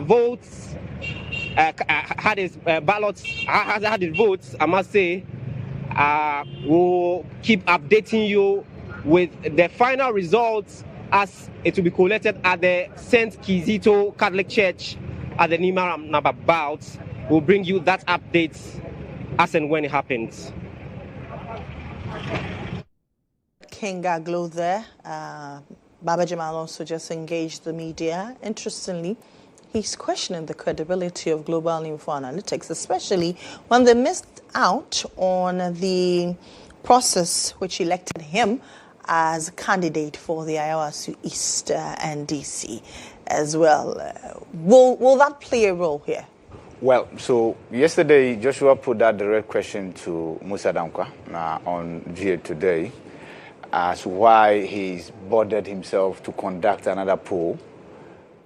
votes, had his ballots, had his votes, I must say, we'll keep updating you with the final results as it will be collected at the St. Kizito Catholic Church at the Nima Nababout. We'll bring you that update as and when it happens. King Aglo there. Baba Jamal also just engaged the media. Interestingly, he's questioning the credibility of Global Info Analytics, especially when they missed out on the process which elected him as candidate for the Ayawaso East NDC as well. Will that play a role here? Well, so yesterday Joshua put that direct question to Musa Dankwa on GA Today as why he's bothered himself to conduct another poll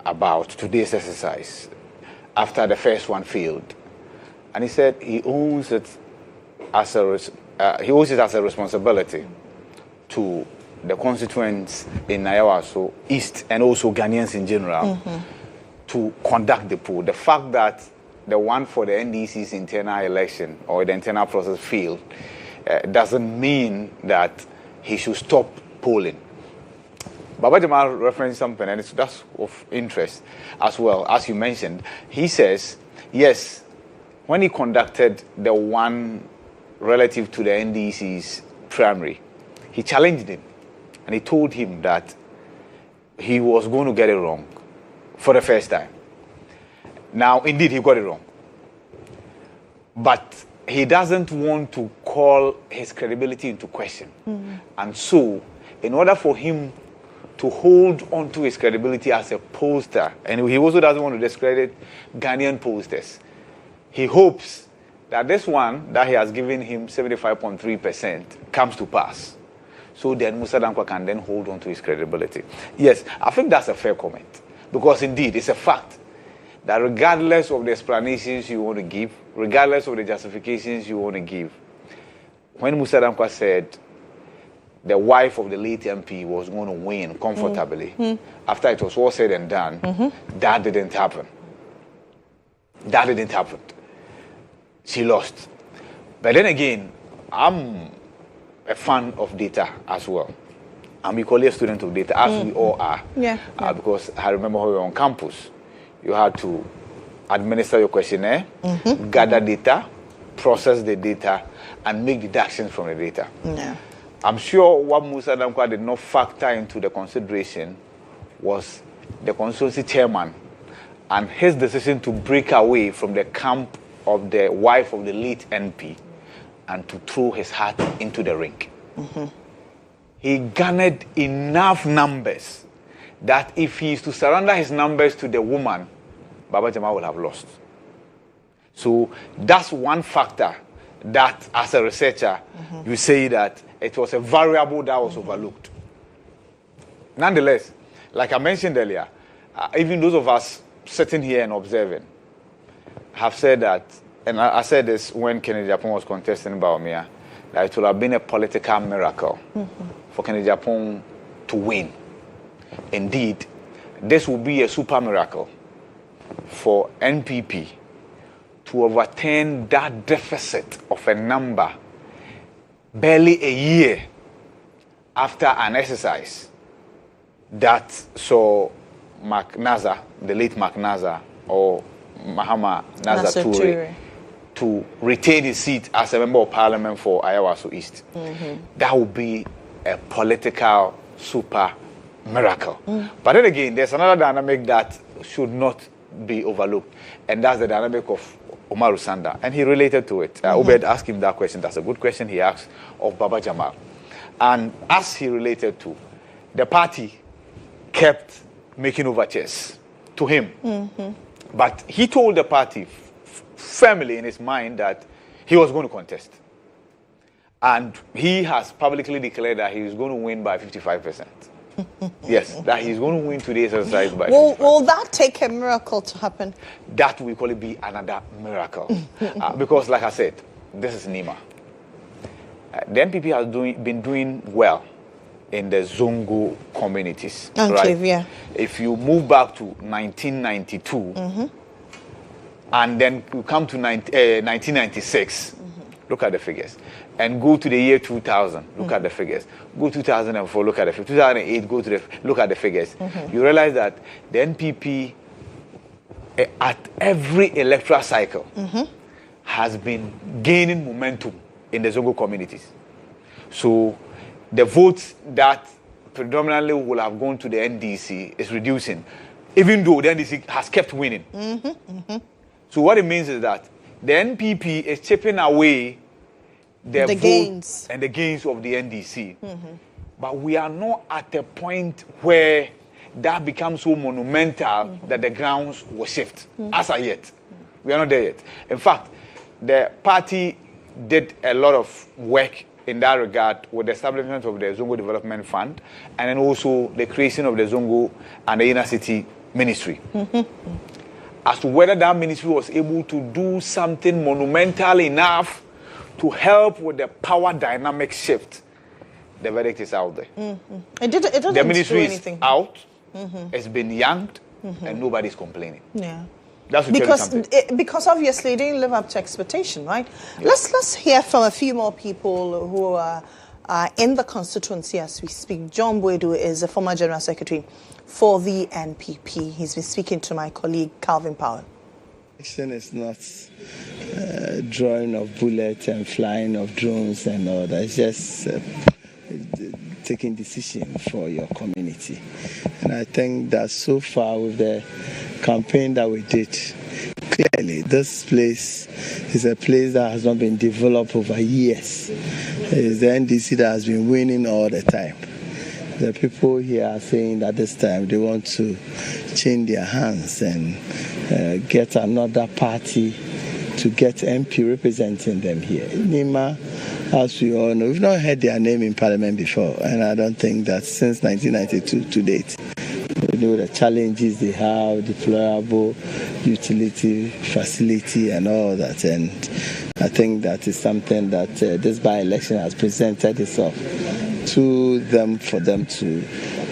about today's exercise after the first one failed. And he said he owns it as a responsibility to the constituents in Ayawaso East and also Ghanaians in general to conduct the poll. The fact that the one for the NDC's internal election or the internal process failed, doesn't mean that he should stop polling. Baba Jamal referenced something, and that's of interest as well. As you mentioned, he says, yes, when he conducted the one relative to the NDC's primary, he challenged him, and he told him that he was going to get it wrong for the first time. Now, indeed, he got it wrong. But he doesn't want to call his credibility into question. And so, in order for him to hold on to his credibility as a pollster, and he also doesn't want to discredit Ghanaian pollsters, he hopes that this one that he has given him 75.3% comes to pass. So then Musa Dankwa can then hold on to his credibility. Yes, I think that's a fair comment. Because indeed, it's a fact that regardless of the explanations you want to give, regardless of the justifications you want to give, when Musa Dankwa said the wife of the late MP was going to win comfortably, after it was all said and done, that didn't happen. That didn't happen. She lost. But then again, I'm a fan of data as well. I'm equally a student of data, as we all are. Because I remember when we were on campus, you had to administer your questionnaire, gather data, process the data, and make deductions from the data. I'm sure what Musa Dankwa did not factor into the consideration was the constituency chairman and his decision to break away from the camp of the wife of the late NP and to throw his hat into the ring. He garnered enough numbers that if he is to surrender his numbers to the woman, Baba Jamal will have lost. So that's one factor that, as a researcher, you say that it was a variable that was overlooked. Nonetheless, like I mentioned earlier, even those of us sitting here and observing have said that, and I said this when Kennedy Japon was contesting Baumia, that it would have been a political miracle for Kennedy Japon to win. Indeed, this will be a super miracle for NPP to overturn that deficit of a number barely a year after an exercise that saw McNaza, the late McNaza, or Mahama Naza Toure, to retain his seat as a member of parliament for Ayawaso East. That would be a political super miracle. But then again, there's another dynamic that should not be overlooked, and that's the dynamic of Umaru Sanda, and he related to it. Obed asked him that question. That's a good question he asked of Baba Jamal. And as he related to, the party kept making overtures to him. But he told the party firmly in his mind that he was going to contest. And he has publicly declared that he is going to win by 55%. Yes, that he's going to win today's exercise by 55%. Will that take a miracle to happen? That will probably be another miracle. Because, like I said, this is Nima. The NPP has been doing well in the Zongo communities. Right? If you move back to 1992, and then you come to 1996, look at the figures. And go to the year 2000, look at the figures. Go 2004, look at the figures. 2008, go to the look at the figures. You realize that the NPP, at every electoral cycle, has been gaining momentum in the Zongo communities. So the votes that predominantly will have gone to the NDC is reducing, even though the NDC has kept winning. So what it means is that the NPP is chipping away the gains and the gains of the NDC. But we are not at a point where that becomes so monumental that the grounds will shift. As of yet, we are not there yet. In fact, the party did a lot of work in that regard with the establishment of the Zongo Development Fund and then also the creation of the Zongo and the Inner City Ministry. As to whether that ministry was able to do something monumental enough to help with the power dynamic shift, the verdict is out there. It doesn't the ministry do is anything. out, it's been yanked, and nobody's complaining. That's because obviously it didn't live up to expectation, right? Yeah. Let's hear from a few more people who are in the constituency as we speak. John Boedu is the former General Secretary for the NPP. He's been speaking to my colleague Calvin Powell. Election is not drawing of bullets and flying of drones and all that. It's just taking decision for your community. And I think that so far with the campaign that we did, clearly this place is a place that has not been developed over years. It's the NDC that has been winning all the time. The people here are saying that this time they want to change their hands and get another party to get MP representing them here. Nima, as we all know, we've not heard their name in Parliament before, and I don't think that since 1992 to date, we know the challenges they have, deployable utility, facility, and all that. And I think that is something that this by-election has presented itself to them for them to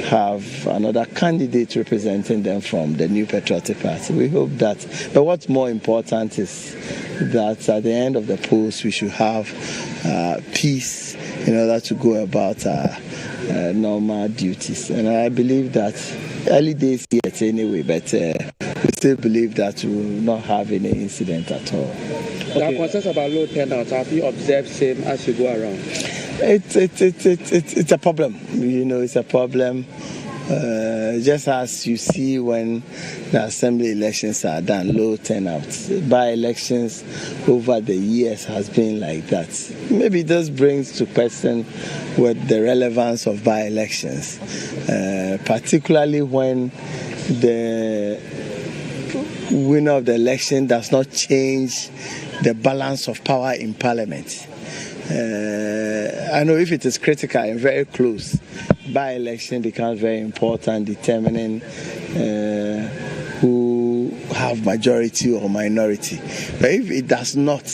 have another candidate representing them from the New Patriotic Party. We hope that, but what's more important is that at the end of the polls we should have peace in order to go about our normal duties. And I believe that early days yet anyway, but we still believe that we will not have any incident at all. There are concerns about low turnout. Have you observed same as you go around? It's a problem. You know, it's a problem. Just as you see when the assembly elections are done, low turnout. By-elections over the years has been like that. Maybe this brings to question what the relevance of by-elections, particularly when the winner of the election does not change the balance of power in Parliament. I know if it is critical and very close, by-election becomes very important, determining who have majority or minority. But if it does not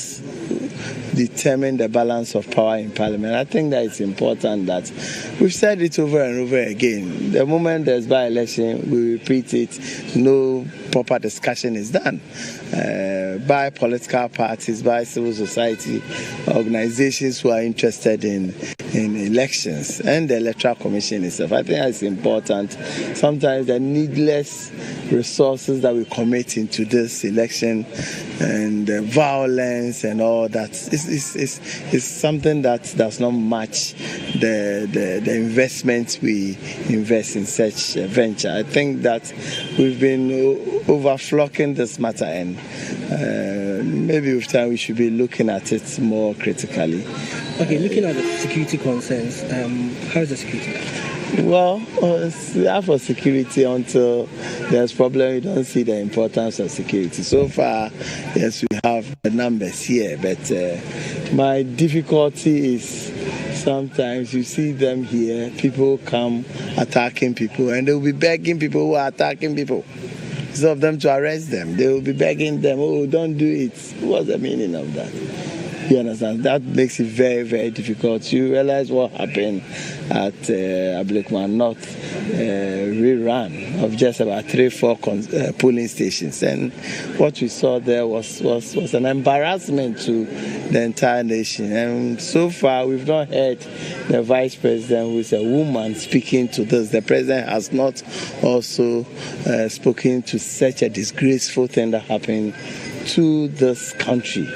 determine the balance of power in Parliament, I think that it's important that we've said it over and over again. The moment there's by-election, we repeat it, no proper discussion is done by political parties, by civil society organizations who are interested in elections, and the Electoral Commission itself. I think it's important. Sometimes the needless resources that we commit into this election and the violence and all that is something that does not match the investment we invest in such a venture. I think that we've been overflocking this matter, and maybe with time we should be looking at it more critically. Okay, looking at the security concerns, how is the security? Well, we have for security until there's problem. You don't see the importance of security. So far, yes, we have the numbers here, but my difficulty is sometimes you see them here, people come attacking people, and they will be begging people who are attacking people. Instead of them to arrest them, they will be begging them, oh, don't do it. What's the meaning of that? You understand? That makes it very, very difficult. You realize what happened at Ablekman North, rerun of just about 3-4 polling stations. And what we saw there was an embarrassment to the entire nation. And so far, we've not heard the vice president, who is a woman, speaking to this. The president has not also spoken to such a disgraceful thing that happened to this country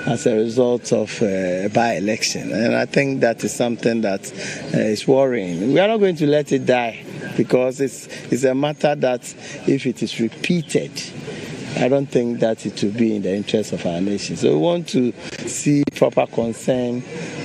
as a result of a by-election. And I think that is something that is worrying. We are not going to let it die, because it's a matter that if it is repeated, I don't think that it will be in the interest of our nation. So we want to see proper concern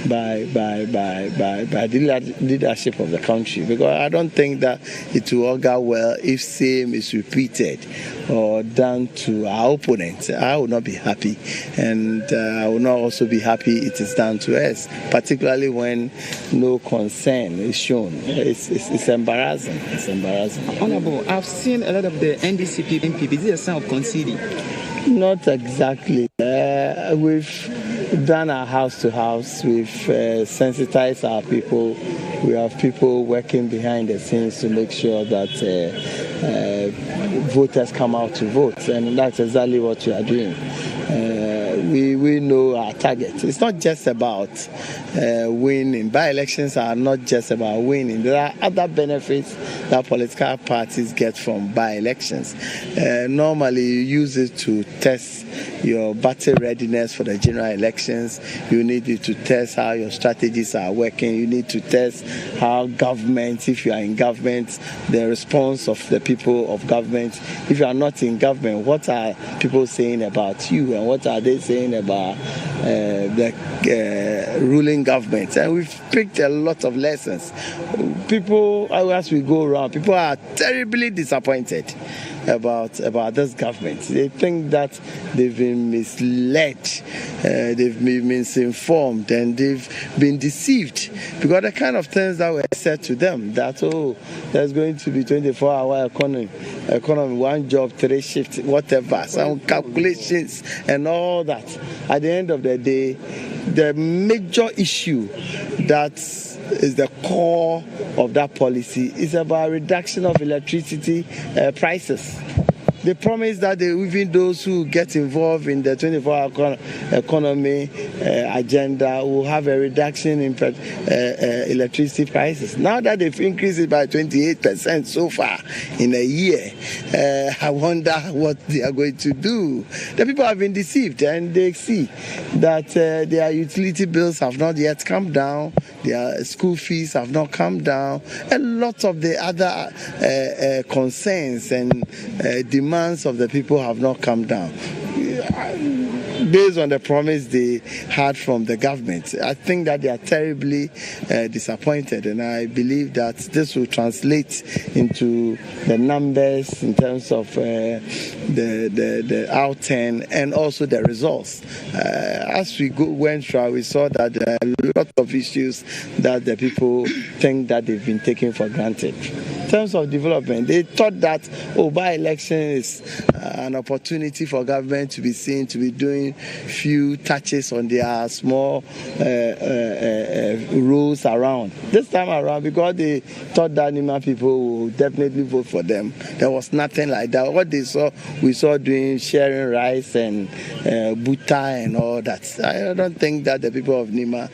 by the leadership of the country, because I don't think that it will augur well if same is repeated or done to our opponents. I will not be happy, and I will not also be happy it is done to us, particularly when no concern is shown. It's embarrassing. It's embarrassing. Honorable, I've seen a lot of the NDCP MPs. Is it a sign of conceding? Not exactly. We've done our house to house. We've sensitized our people. We have people working behind the scenes to make sure that voters come out to vote, and that's exactly what we are doing. We know our target. It's not just about winning. By-elections are not just about winning. There are other benefits that political parties get from by-elections. Normally, you use it to test your battle readiness for the general elections. You need it to test how your strategies are working. You need to test how government, if you are in government, the response of the people of government. If you are not in government, what are people saying about you, and what are they saying about the ruling government? And we've picked a lot of lessons. People, as we go around, people are terribly disappointed about this government. They think that they've been misled, they've been misinformed, and they've been deceived, because the kind of things that were said to them, that there's going to be 24-hour economy, one job, 3 shifts, whatever, some calculations and all that. At the end of the day, the major issue that is the core of that policy is about reduction of electricity prices. They promise that even those who get involved in the 24-hour economy agenda will have a reduction in electricity prices. Now that they've increased it by 28% so far in a year, I wonder what they are going to do. The people have been deceived, and they see that their utility bills have not yet come down, their school fees have not come down, and lots of the other concerns and demands of the people have not come down. Based on the promise they had from the government, I think that they are terribly disappointed, and I believe that this will translate into the numbers in terms of the outturn and also the results. As we went through, we saw that there are a lot of issues that the people think that they've been taken for granted. In terms of development, they thought that by-election is an opportunity for government to be seen to be doing few touches on their small roads around. This time around, because they thought that Nima people would definitely vote for them, there was nothing like that. What they saw, we saw doing sharing rice and buta and all that. I don't think that the people of Nima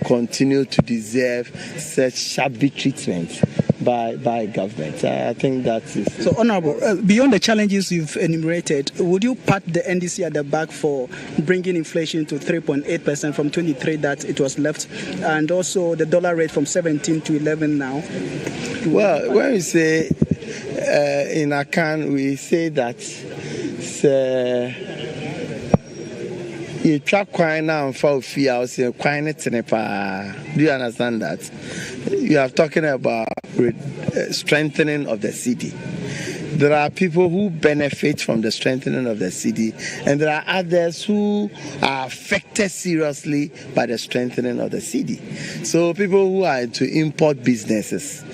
continue to deserve such shabby treatment by government. I think that is... So, Honorable, beyond the challenges you've enumerated, would you pat the NDC at the back for bringing inflation to 3.8% from 23 that it was left, and also the dollar rate from 17 to 11 now? Well, when we say in Akan, we say that do you understand that? You are talking about strengthening of the city. There are people who benefit from the strengthening of the city, and there are others who are affected seriously by the strengthening of the city. So people who are into import businesses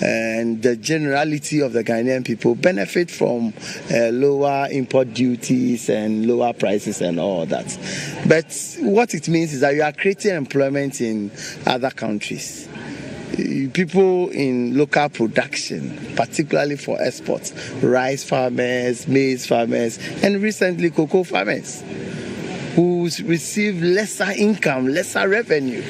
and the generality of the Ghanaian people benefit from lower import duties and lower prices and all that. But what it means is that you are creating employment in other countries. People in local production, particularly for exports, rice farmers, maize farmers, and recently cocoa farmers, who receive lesser income, lesser revenue.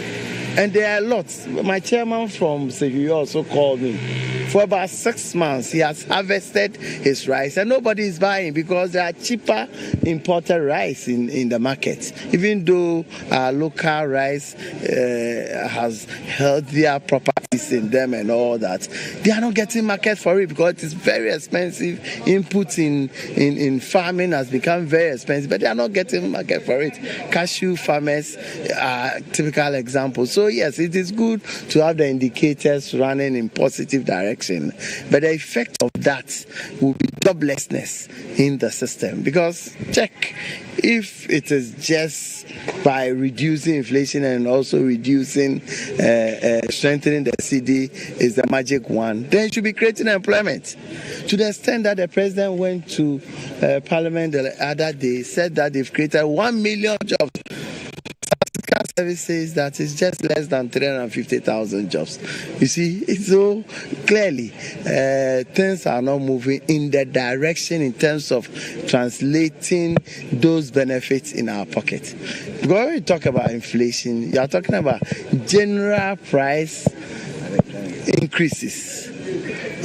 And there are lots. My chairman from civic also called me. For about 6 months, he has harvested his rice, and nobody is buying because there are cheaper imported rice in the market. Even though our local rice has healthier properties in them and all that, they are not getting market for it because it is very expensive. Input in farming has become very expensive, but they are not getting market for it. Cashew farmers are typical examples. So yes, it is good to have the indicators running in positive direction. But the effect of that will be joblessness in the system. Because check, if it is just by reducing inflation and also reducing, strengthening the city is the magic one, then it should be creating employment. To the extent that the president went to Parliament the other day, said that they've created 1 million jobs. services that is just less than 350,000 jobs. You see, it's so clearly things are not moving in the direction in terms of translating those benefits in our pocket. Because when we talk about inflation, you are talking about general price increases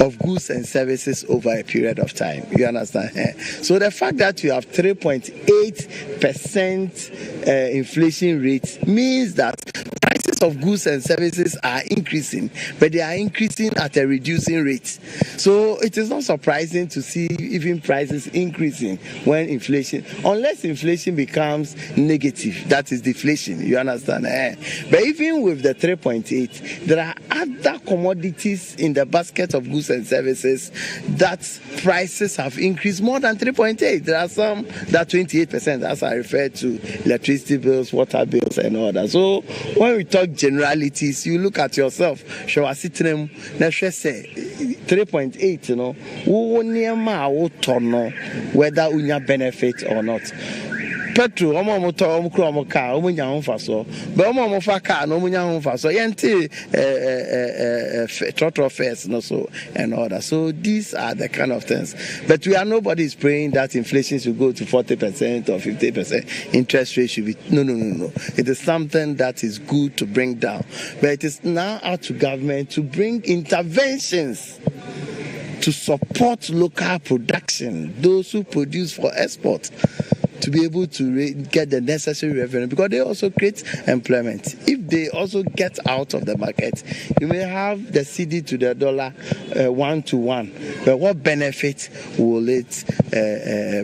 of goods and services over a period of time. You understand? So the fact that you have 3.8% inflation rate means that prices of goods and services are increasing, but they are increasing at a reducing rate. So it is not surprising to see even prices increasing when inflation, unless inflation becomes negative, that is deflation. You understand? But even with the 3.8, there are other commodities in the basket of goods and services that prices have increased more than 3.8. There are some that 28%, as I referred to, electricity bills, water bills, and all that. So when we talk generalities, you look at yourself. Show us it, let's say 3.8, you know, whether you benefit or not. Petrol, motor, car, but car, no throttle fares, no so and all that. So these are the kind of things. But nobody is praying that inflation should go to 40% or 50%. Interest rate should be no. It is something that is good to bring down. But it is now up to government to bring interventions to support local production, those who produce for export, to be able to get the necessary revenue, because they also create employment. If they also get out of the market, you may have the CD to the dollar 1-to-1, but what benefit will it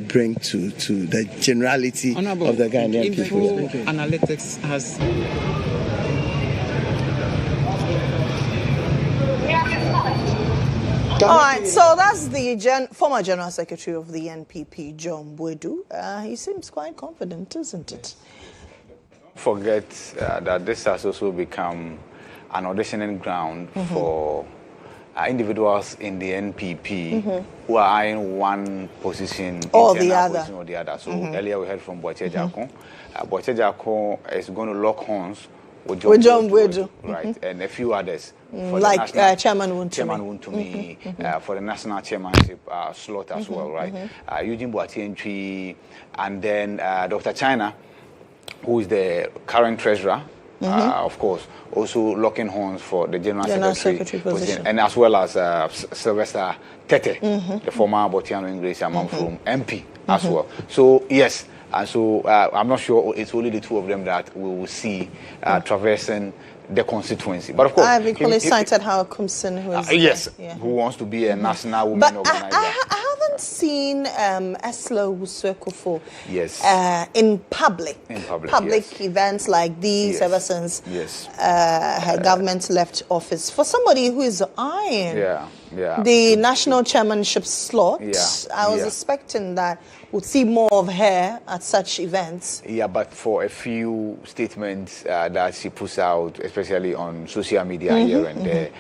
bring to the generality of the Ghanaian people? Analytics has... All right, so that's the former General Secretary of the NPP, GHOne Boadu. He seems quite confident, isn't it? Forget that this has also become an auditioning ground for individuals in the NPP who are eyeing one position or the other. So earlier we heard from Boache Jakon. Boache Jakon is going to lock horns with GHOne Boadu, right, and a few others. Like Chairman Wuntumi, for the national chairmanship slot as well, right? Eugene Boateng, and then Dr. China, who is the current treasurer, of course, also locking horns for the general secretary position, and as well as Sylvester Tete, the former Botiano English from MP as well. So yes. And so I'm not sure it's only the two of them that we will see traversing the constituency. But of course, I've equally cited Howard Kumsin, who is who wants to be a national women organizer. I haven't seen Eslo Uswekofo in public events like these ever since her government left office. For somebody who is eyeing the national chairmanship slot, I was expecting that we'd see more of her at such events. Yeah, but for a few statements that she puts out, especially on social media here and there,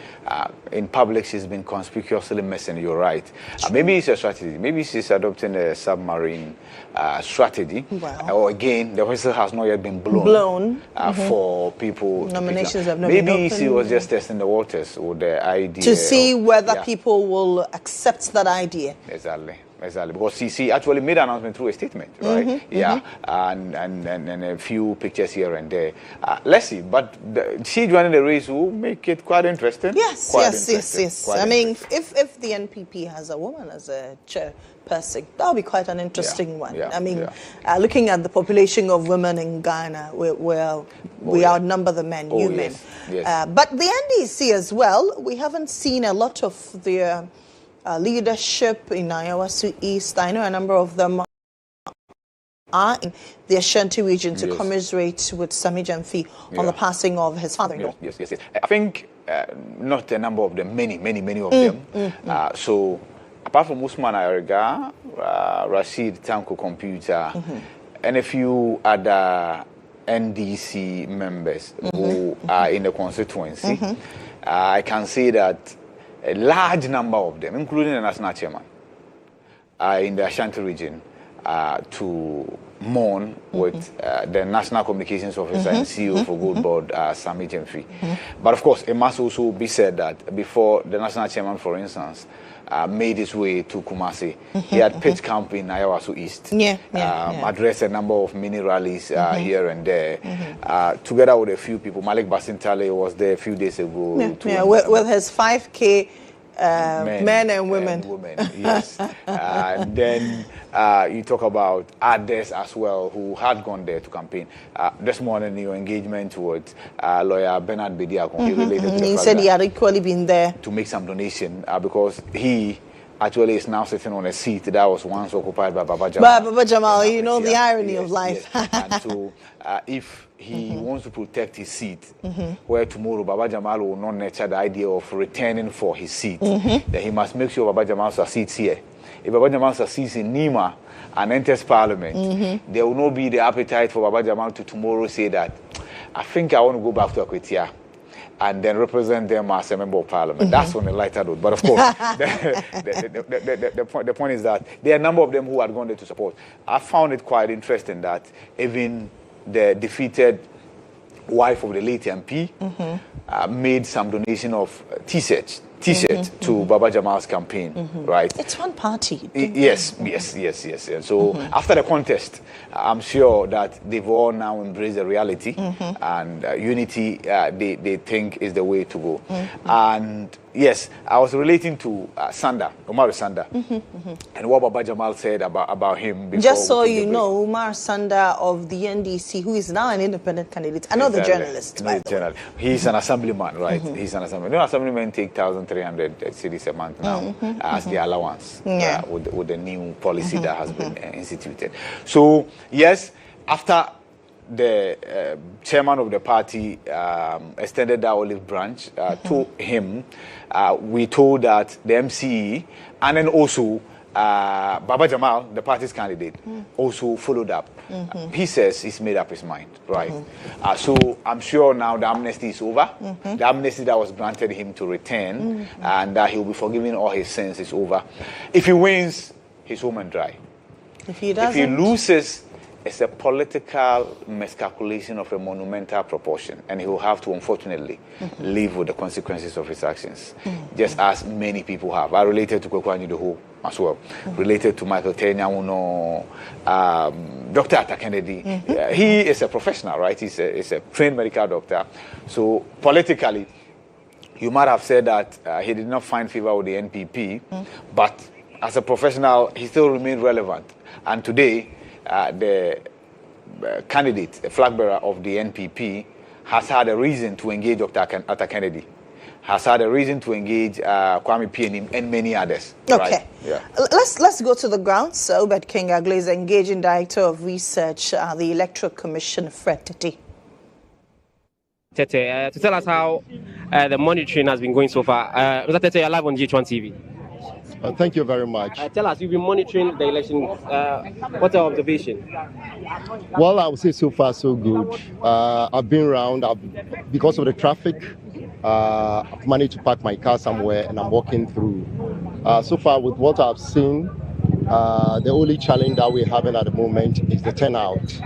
in public she's been conspicuously missing, you're right. Maybe it's a strategy. Maybe she's adopting a submarine strategy. Or again, the whistle has not yet been blown for people. Nominations have not been Maybe opened. she was just testing the waters with the idea. To see whether people will accept that idea. Exactly, because she actually made an announcement through a statement, right? And a few pictures here and there. Let's see, but she joining the race will make it quite interesting. Yes. I mean, if the NPP has a woman as a chairperson, that'll be quite an interesting one. I mean, looking at the population of women in Ghana, we outnumber the men, men. But the NDC as well, we haven't seen a lot of their leadership in Ayawaso East. I know a number of them are in the Ashanti region to commiserate with Sami Jamfi on the passing of his father-in-law. Yes. I think not a number of them, many of them. So apart from Usman Ayariga, Rashid Tanko Computer, and a few other NDC members who are in the constituency, I can say that a large number of them, including the national chairman, in the Ashanti region, to mourn with the National Communications Officer and CEO for Gold Board, Sami Jemfi. But of course, it must also be said that before the National Chairman, for instance, made his way to Kumasi, he had pitched camp in Ayawaso East, addressed a number of mini rallies here and there, together with a few people. Malik Basintale was there a few days ago. With his 5K men and women. Yes. And then you talk about others as well who had gone there to campaign. This morning, your engagement with lawyer Bernard Bediakon, he said he had equally been there to make some donation because he actually is now sitting on a seat that was once occupied by Baba Jamal. Baba Jamal, you know the irony of life. And so if he wants to protect his seat, where tomorrow Baba Jamal will not nurture the idea of returning for his seat, then he must make sure Baba Jamal succeeds here. If Baba Jamal succeeds in Nima and enters parliament, there will not be the appetite for Baba Jamal to tomorrow say that, I think I want to go back to Akwetia and then represent them as a member of parliament. That's on a lighter note. But of course, the point is that there are a number of them who had gone there to support. I found it quite interesting that even the defeated wife of the late MP made some donation of T-shirts to Baba Jamal's campaign, right? It's one party. Yes. And so after the contest, I'm sure that they've all now embraced the reality and unity they think is the way to go. And yes, I was relating to Umar Sanda, and what Baba Jamal said about him. Just so you know, Umar Sanda of the NDC, who is now an independent candidate, another journalist, by the way. He's an assemblyman, right? He's an assemblyman. You know, assemblymen take 1,300 cedis a month now as the allowance with the new policy that has been instituted. So, yes, after the chairman of the party extended that olive branch to him, we told that the MCE and then also Baba Jamal, the party's candidate, also followed up. He says he's made up his mind, right? So I'm sure now the amnesty is over. The amnesty that was granted him to return and that he'll be forgiven all his sins is over. If he wins, he's home and dry. If he doesn't, if he loses, it's a political miscalculation of a monumental proportion, and he will have to, unfortunately, live with the consequences of his actions, just as many people have. I related to Kwekwa Nyidoho as well, related to Michael Tenyawuno, Dr. Atta Kennedy. He is a professional, right? He's a trained medical doctor. So politically, you might have said that he did not find favor with the NPP, but as a professional, he still remained relevant. And today, the candidate, the flag bearer of the NPP, has had a reason to engage Dr. Atta Kennedy, has had a reason to engage Kwame Pianim and many others. Okay. Right? Yeah. Let's go to the ground. So, Obed Kingagle is engaging Director of Research, the Electoral Commission, Fred Tete. Tete, to tell us how the monitoring has been going so far. Mr. Tete, you're live on GHOne TV. Thank you very much. Tell us, you've been monitoring the election. What's your observation? Well, I would say so far so good. I've been around. Because of the traffic, I've managed to park my car somewhere and I'm walking through. So far, with what I've seen, the only challenge that we're having at the moment is the turnout.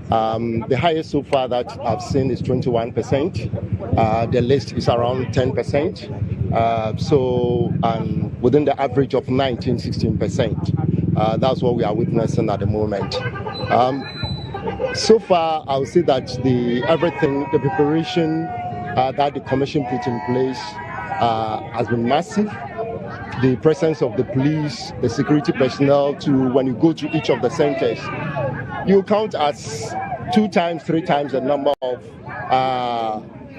The highest so far that I've seen is 21%. The list is around 10%. So within the average of 19-16%. That's what we are witnessing at the moment. So far, I would say that the preparation that the commission put in place has been massive. The presence of the police, the security personnel, when you go to each of the centers, you count as 2 times, 3 times the number of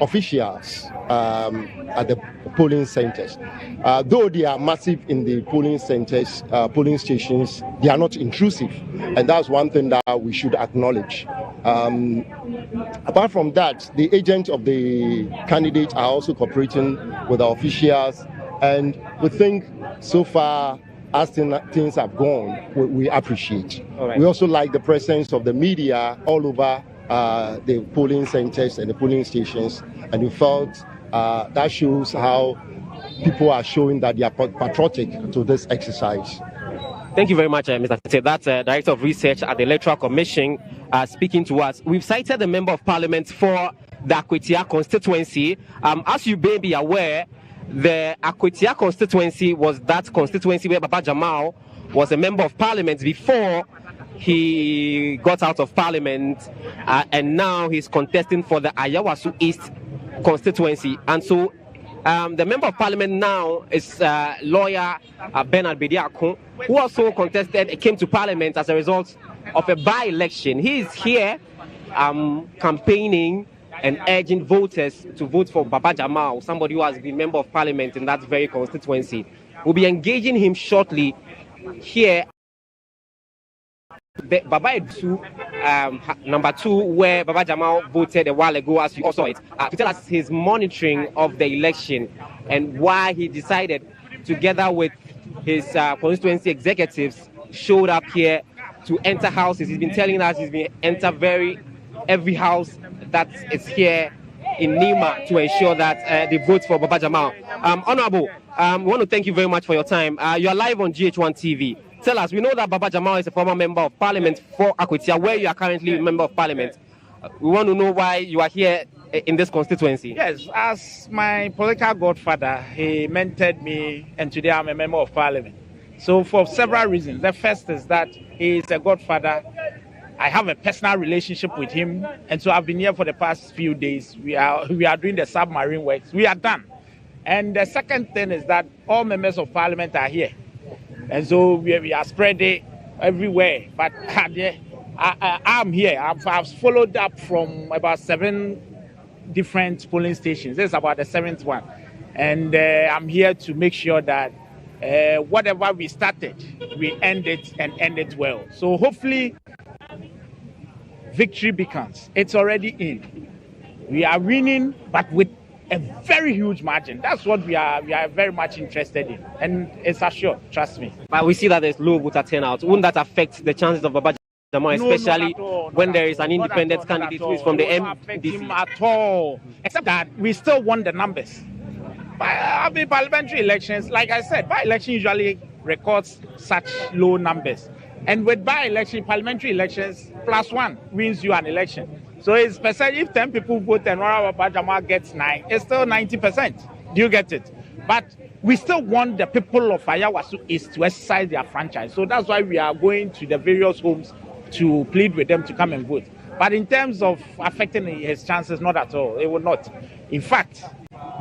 officials at the polling centers. Though they are massive in the polling centers, polling stations, they are not intrusive. And that's one thing that we should acknowledge. Apart from that, the agents of the candidates are also cooperating with our officials. And we think so far, as things have gone, we appreciate. Right. We also like the presence of the media all over the polling centers and the polling stations. And we felt that shows how people are showing that they are patriotic to this exercise. Thank you very much, Mr. Tete. That's Director of Research at the Electoral Commission speaking to us. We've cited the Member of Parliament for the Akwetia constituency. As you may be aware, the Akwetia constituency was that constituency where Baba Jamal was a Member of Parliament before he got out of Parliament, and now he's contesting for the Ayawaso East constituency. And so the Member of Parliament now is lawyer Bernard Bediako, who also came to Parliament as a result of a by-election. He is here campaigning and urging voters to vote for Baba Jamal, somebody who has been Member of Parliament in that very constituency. We'll be engaging him shortly here. Baba Edu, number 2, where Baba Jamal voted a while ago, as you all saw it, to tell us his monitoring of the election and why he decided, together with his constituency executives, showed up here to enter houses. He's been telling us he's been enter every house that is here in Nima to ensure that they vote for Baba Jamal. Honorable, we want to thank you very much for your time. You are live on GHOne TV. Tell us, we know that Baba Jamal is a former Member of Parliament for Akwetia, where you are currently a Member of Parliament. We want to know why you are here in this constituency. Yes, as my political godfather, he mentored me, and today I'm a Member of Parliament. So for several reasons. The first is that he is a godfather. I have a personal relationship with him, and so I've been here for the past few days. We are doing the submarine works. We are done. And the second thing is that all members of Parliament are here. And so we are spread everywhere. But I'm here. I've followed up from about 7 different polling stations. This is about the 7th one. And I'm here to make sure that whatever we started, we end it and end it well. So hopefully, victory beacons. It's already in. We are winning, but with a very huge margin. That's what we are very much interested in, and it's assured. Trust me. But we see that there's low voter turnout. Wouldn't that affect the chances of Baba Jamal, especially when there is an independent candidate who is from the MDC? At all, except that we still want the numbers. I mean, parliamentary elections, like I said, by-election usually records such low numbers, and with by-election, parliamentary elections, +1 wins you an election. So it's percent. If 10 people vote and Baba Jamal gets 9, it's still 90%. Do you get it? But we still want the people of Ayawaso East to exercise their franchise. So that's why we are going to the various homes to plead with them to come and vote. But in terms of affecting his chances, not at all. It will not. In fact,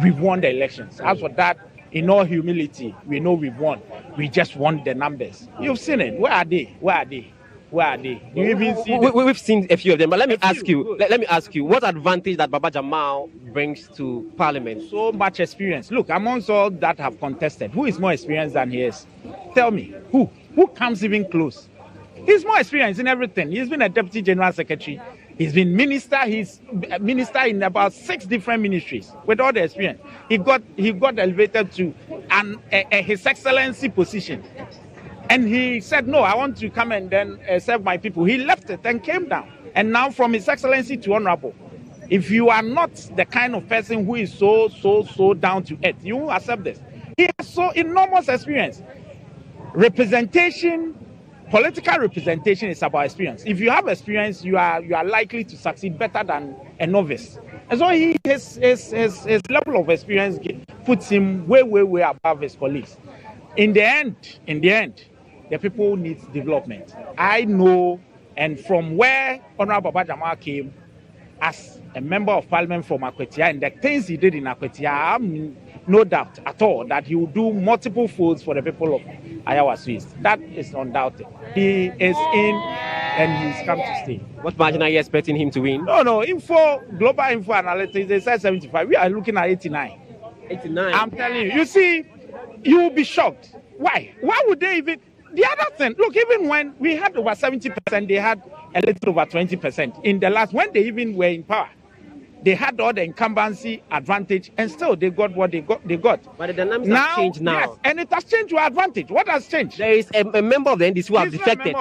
we've won the elections. As for that, in all humility, we know we've won. We just want the numbers. You've seen it. Where are they? Where are they? Where are they? Do you even see them? We've seen a few of them, but let me ask you, what advantage that Baba Jamal brings to Parliament? So much experience. Look, amongst all that have contested, who is more experienced than he is? Tell me, who comes even close? He's more experienced in everything. He's been a Deputy General Secretary. He's been minister. He's a minister in about 6 different ministries with all the experience. He got elevated to His Excellency position. And he said, no, I want to come and then serve my people. He left it and came down. And now from His Excellency to Honorable. If you are not the kind of person who is so down to earth, you won't accept this. He has so enormous experience. Representation, political representation is about experience. If you have experience, you are likely to succeed better than a novice. And so his level of experience puts him way above his colleagues. In the end, the people need development. I know, and from where Honorable Baba Jamal came as a Member of Parliament from Akwetia, and the things he did in Akwetia, I have no doubt at all that he will do multiple folds for the people of Ayawaso East. That is undoubted. He is in, and he's come to stay. What margin are you expecting him to win? No, Global Info Analytics, they said 75. We are looking at 89. 89? I'm telling you. You see, you will be shocked. Why? Why would they even... The other thing, look, even when we had over 70%, they had a little over 20%. In the last, when they even were in power, they had all the incumbency advantage, and still they got what they got. But the dynamics have changed now. Yes, and it has changed to advantage. What has changed? There is a member of the NDC who has defected.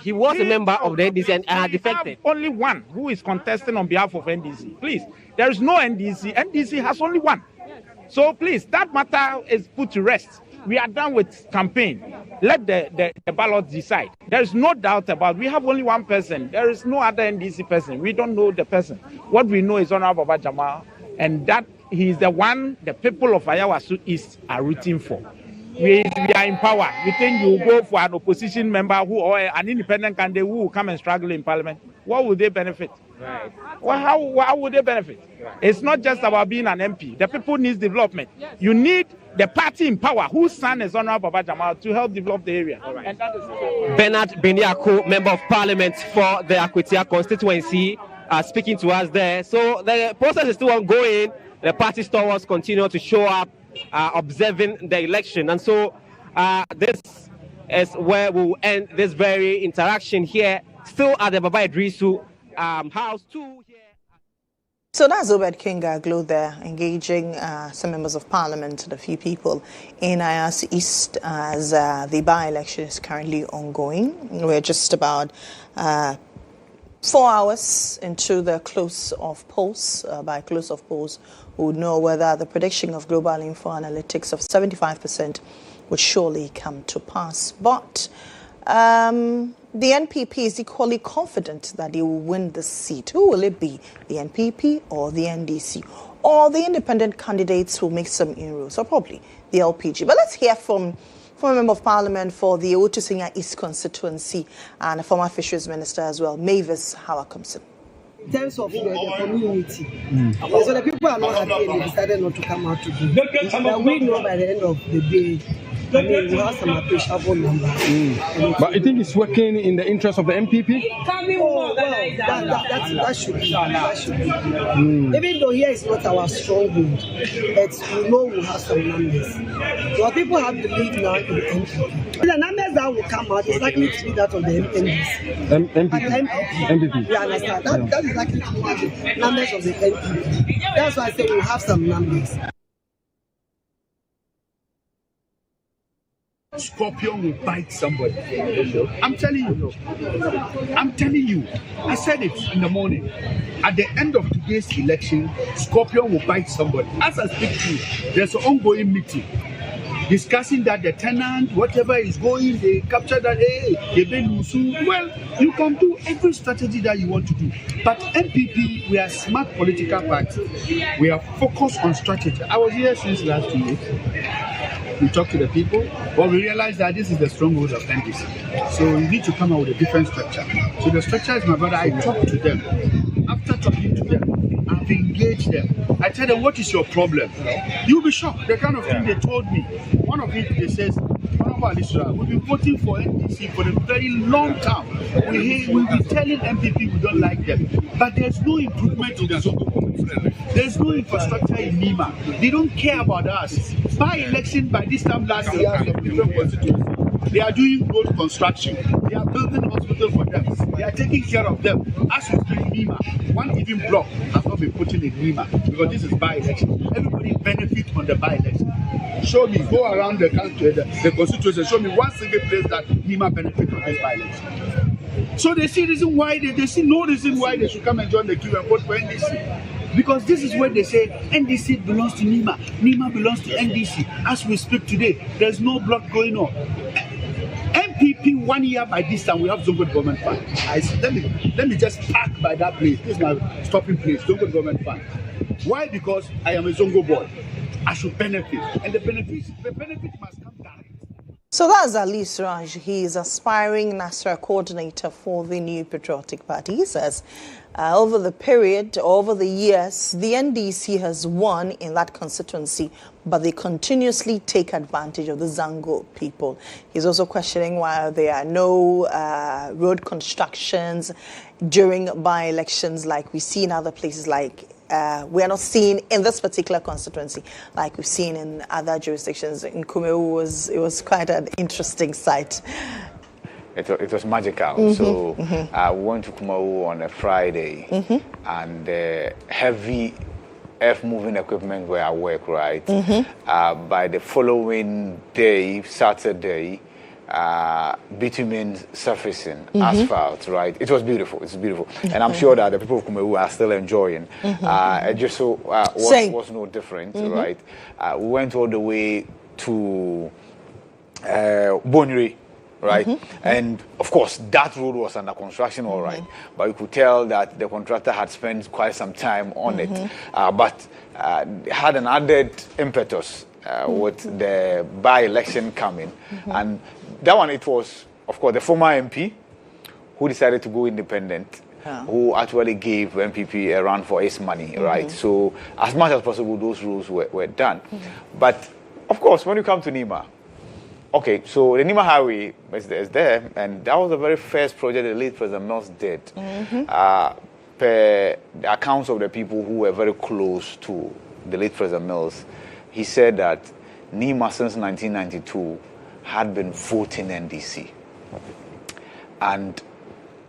He was a member of the NDC and had defected. Only one who is contesting on behalf of NDC. Please, there is no NDC. NDC has only one. So please, that matter is put to rest. we are done with campaign. Let the ballot decide. There is no doubt about it. We have only one person. There is no other NDC person. We don't know the person. What we know is Honorable Baba Jamal, and that he is the one the people of Ayawaso East are rooting for. We are in power. You think you go for an opposition member or an independent candidate who will come and struggle in parliament? What would they benefit? Right. Well, how would they benefit? Right. It's not just about being an MP. The people need development. You need the party in power, whose son is Honorable Baba Jamal, to help develop the area. Right. And that is Bernard Beniako, Member of Parliament for the Akwetia Constituency, speaking to us there. So the process is still ongoing. The party stalwarts continue to show up, observing the election. And so this is where we'll end this very interaction here, still at the Baba Idrisu House 2 here. So that's Obed King-Aglo there, engaging some members of parliament and a few people in Ayawaso East as the by-election is currently ongoing. We're just about 4 hours into the close of polls. By close of polls, we would know whether the prediction of Global Info Analytics of 75% would surely come to pass. But the NPP is equally confident that they will win the seat. Who will it be? The NPP or the NDC? Or the independent candidates who make some inroads? Or probably the LPG. But let's hear from former Member of Parliament for the Otusinya East Constituency and a former Fisheries Minister as well, Mavis Hawakomson. In terms of the community, so the people are not happy and they decided not to come out to do. But we know by the end of the day, I mean, we have some appreciable numbers. But I think it's working in the interest of the MPP? Oh, well, that should be. That should be. Even though here is not our stronghold, but we know we have some numbers. So people have the lead now in the MPP. The numbers that will come out is likely to be that of the MPP. MPP. You understand? That is likely to be the numbers of the MPP. That's why I say we have some numbers. Scorpion will bite somebody. I'm telling you. I said it in the morning. At the end of today's election, Scorpion will bite somebody. As I speak to you, there's an ongoing meeting discussing that the tenant, whatever is going, they capture that, they lose. Well, you can do every strategy that you want to do. But MPP, we are a smart political party. We are focused on strategy. I was here since last 2 weeks. We talk to the people, but we realize that this is the stronghold of NDC. So you need to come out with a different structure. So the structure is my brother. I talk to them. After talking to them, I've engaged them. I tell them, what is your problem? You'll be shocked. The kind of thing they told me. One of it, they says, we've been voting for NDC for a very long time. We'll be telling MPP we don't like them. But there's no improvement in the Zongo. There's no infrastructure in Nima. They don't care about us. By election, by this time last year, some different constituencies. They are doing road construction. They are building hospitals for them. They are taking care of them. As we speak, Nima, one even block has not been put in Nima because this is by-election. Everybody benefits from the by-election. Show me, go around the country, the constituency, show me one single place that Nima benefits from this by-election. So they see no reason why they should come and join the queue and vote for NDC. Because this is where they say NDC belongs to Nima, Nima belongs to NDC. As we speak today, there's no block going on. MPP 1 year by this time we have Zongo government fund. Let me just park by that place. This is my stopping place, Zongo government fund. Why? Because I am a Zongo boy. I should benefit, and the benefit must come direct. So that's Ali Suraj. He is aspiring Nasra coordinator for the New Patriotic Party. He says over the years, the NDC has won in that constituency, but they continuously take advantage of the Zango people. He's also questioning why there are no road constructions during by-elections like we see in other places like we are not seeing in this particular constituency like we've seen in other jurisdictions. In Kumewu, it was quite an interesting sight. It was magical. So I went to Kumewu on a Friday, and heavy earth-moving equipment were at work, right? By the following day, Saturday, bitumen surfacing, asphalt, right? It was beautiful. It's beautiful, and I'm sure that the people of Kumewu are still enjoying. Just so was no different, right? We went all the way to Bonri, right? And of course, that road was under construction, all right. But you could tell that the contractor had spent quite some time on it, but had an added impetus with the by-election coming. And that one, it was, of course, the former MP who decided to go independent, who actually gave MPP a run for his money, right? So as much as possible, those rules were done. But of course, when you come to Nima, okay, so the Nima Highway is there, and that was the very first project the late President Mills did. Per the accounts of the people who were very close to the late President Mills, he said that Nima since 1992 had been voting NDC. And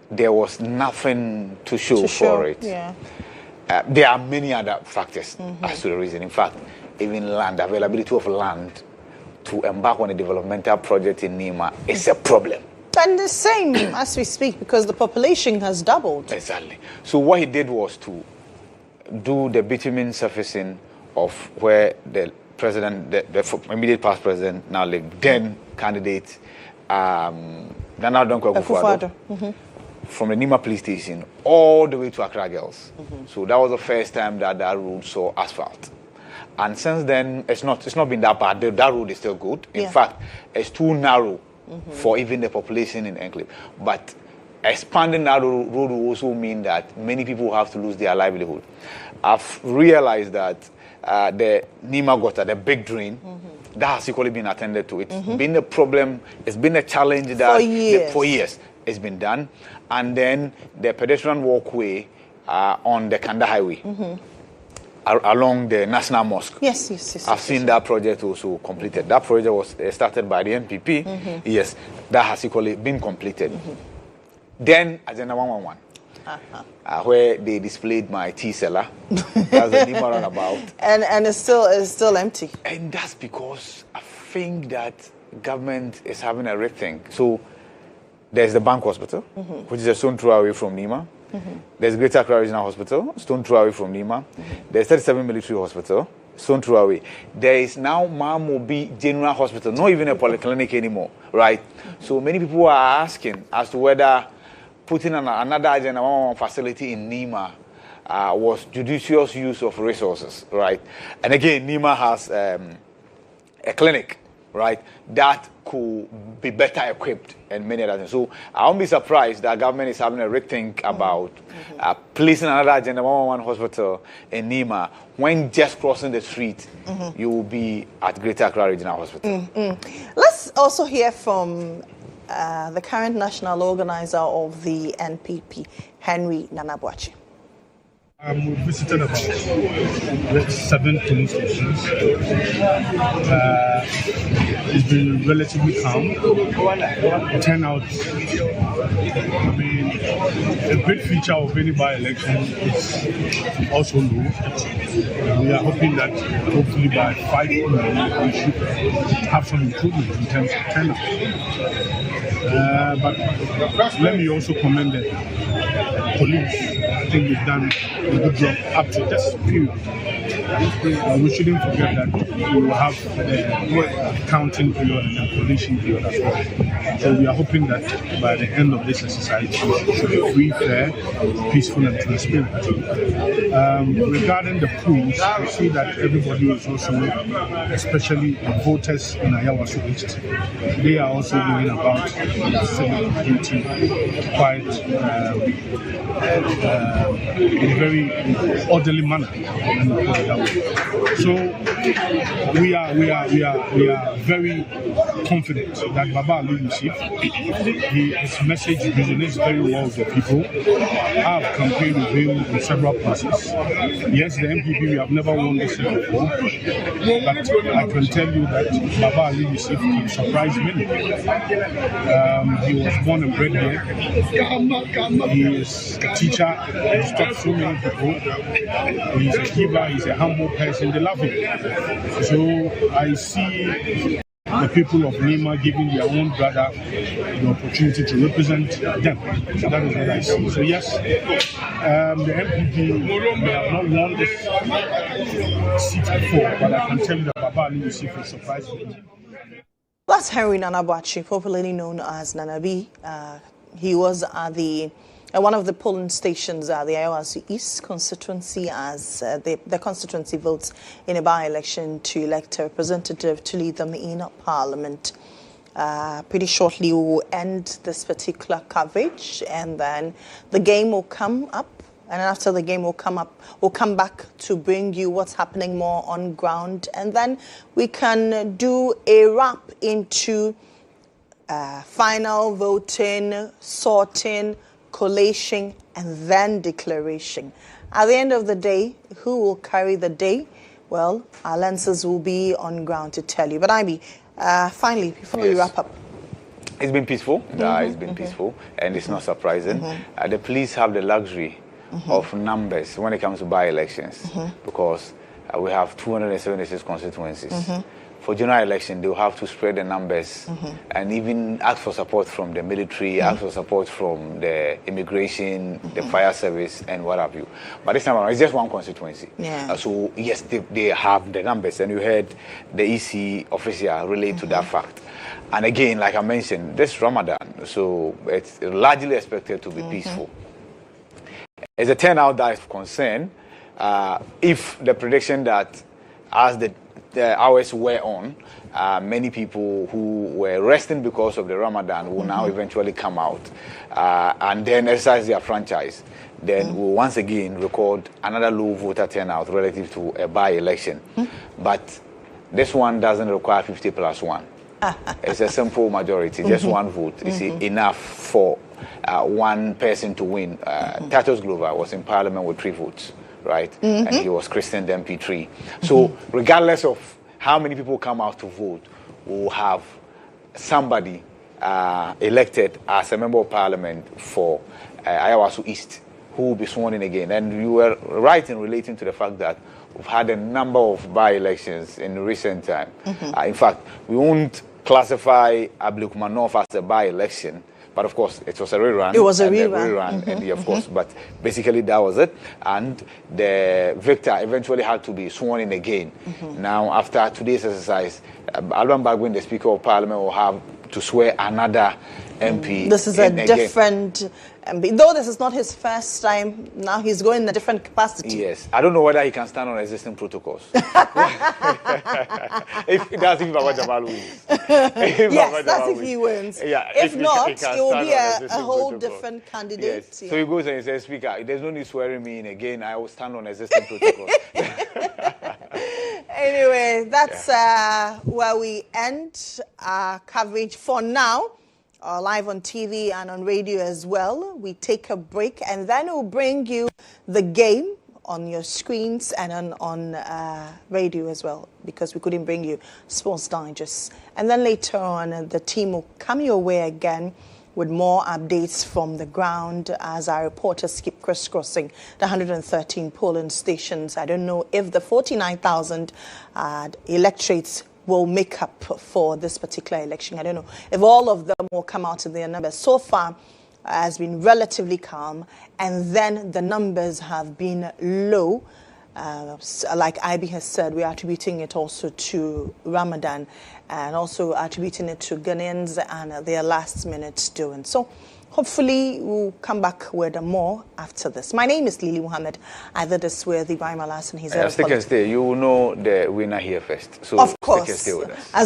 there was nothing to show for it. Yeah. There are many other factors as to the reason. In fact, even land, availability of land to embark on a developmental project in Nima is a problem. And the same as we speak, because the population has doubled. Exactly. So what he did was to do the bitumen surfacing of where the president, the immediate past president, now like then candidate, Nana Donkwa Akufo-Addo, from the Nima police station all the way to Accra Girls. So that was the first time that that road saw asphalt. And since then, it's not been that bad. That road is still good. In fact, it's too narrow for even the population in Enclave. But expanding that road will also mean that many people have to lose their livelihood. I've realized that the Nima gutter, the big drain, that has equally been attended to. It's been a problem. It's been a challenge that for years it's been done. And then the pedestrian walkway on the Kanda Highway along the National Mosque. Yes. I've seen that project also completed. That project was started by the NPP. Yes, that has equally been completed. Then Agenda 111. Where they displayed my tea cellar. That's the Nima runabout. And it's still empty. And that's because I think that government is having a rethink. So there's the Bank Hospital, which is a stone throw away from Nima. There's Greater Accra Regional Hospital, stone throw away from Nima. There's 37 Military Hospital, stone throw away. There is now Mamobi General Hospital, not even a polyclinic anymore, right? So many people are asking as to whether putting another Agenda 111 facility in Nima was judicious use of resources, right? And again, Nima has a clinic, right, that could be better equipped and many other things. So I won't be surprised that government is having a rethink about placing another Agenda 111 hospital in Nima. When just crossing the street, you will be at Greater Accra Regional Hospital. Let's also hear from the current national organizer of the NPP, Henry Nanabuachi. We visited about 7 police stations. It's been relatively calm. The turnout, I mean, a great feature of any by-election is also low. We are hoping that hopefully by 5 p.m. we should have some improvement in terms of turnout. But let me also commend the police. I think they've done a good job up to this period. We shouldn't forget that we will have the counting period and the collation period as well. So we are hoping that by the end of this exercise, we should be free, fair, peaceful, and transparent. Regarding the polls, we see that everybody is also, especially the voters in Ayawaso East, they are also going about the civic duty quite in a very orderly manner. So we are very confident that Baba Ali Yusuf, his message resonates very well with the people. I have campaigned with him in several places. Yes, the MPP, we have never won this before, but I can tell you that Baba Ali Yusuf can surprise many. He was born and bred here. He is a teacher. He's taught so many people. He's a giver. He's a humble person. They love him. So I see the people of Nima giving their own brother the opportunity to represent them. So that is what I see. So yes, the MPP may have not won this seat before, but I can tell you that Baba Ali Yusuf will surprise me. That's Henry Nana Boakye, popularly known as Nana B. He was at one of the polling stations at the Ayawaso East constituency as the constituency votes in a by-election to elect a representative to lead them in Parliament. Pretty shortly we will end this particular coverage, and then the game will come up. And after the game will come up, we'll come back to bring you what's happening more on ground. And then we can do a wrap into final voting, sorting, collation, and then declaration. At the end of the day, who will carry the day? Well, our lenses will be on ground to tell you. But Ivy, finally, before we wrap up. It's been peaceful. It's been peaceful, and it's not surprising. The police have the luxury of numbers when it comes to by-elections, because we have 276 constituencies. For general election, they'll have to spread the numbers and even ask for support from the military, ask for support from the immigration, the fire service, and what have you. But this time around, it's just one constituency. So yes, they have the numbers, and you heard the EC official relate to that fact. And again, like I mentioned, this Ramadan, so it's largely expected to be peaceful. As a turnout that is concerned, if the prediction that as the hours were on, many people who were resting because of the Ramadan will now eventually come out and then exercise their franchise, then we'll once again record another low voter turnout relative to a by-election. But this one doesn't require 50+1. It's a simple majority, just one vote is enough for one person to win. Tatos Glover was in Parliament with 3 votes, right? And he was christened MP3. So regardless of how many people come out to vote, we'll have somebody elected as a member of Parliament for Ayawaso East who will be sworn in again. And you were right in relating to the fact that we've had a number of by-elections in recent time. In fact, we won't classify Ablekuma North as a by-election, but of course it was a rerun. It was a rerun. And of course, but basically that was it. And the victor eventually had to be sworn in again. Now, after today's exercise, Alban Bagwin, the Speaker of Parliament, will have to swear another MP. This is a different MP. Though this is not his first time, now he's going in a different capacity. Yes. I don't know whether he can stand on existing protocols. If that's if Baba Jamal wins. Yes, that's if he wins. Yeah, if not, it will be a whole different candidate. Yes. Yeah. So he goes and he says, Speaker, there's no need swearing me in again. I will stand on existing protocols. Anyway, that's where we end our coverage for now. Live on TV and on radio as well. We take a break and then we'll bring you the game on your screens and on radio as well, because we couldn't bring you Sports Digest. And then later on, the team will come your way again with more updates from the ground as our reporters keep crisscrossing the 113 polling stations. I don't know if the 49,000 electorates will make up for this particular election. I don't know if all of them will come out in their numbers. So far, has been relatively calm, and then the numbers have been low. Like IB has said, we are attributing it also to Ramadan and also attributing it to Ghanaians and their last-minute doing. So hopefully we'll come back with more after this. My name is Lily Muhammad. I did this with Ibrahim Alas, and he's stick and stay. You will know the winner here first. So of course. Stick and stay with us.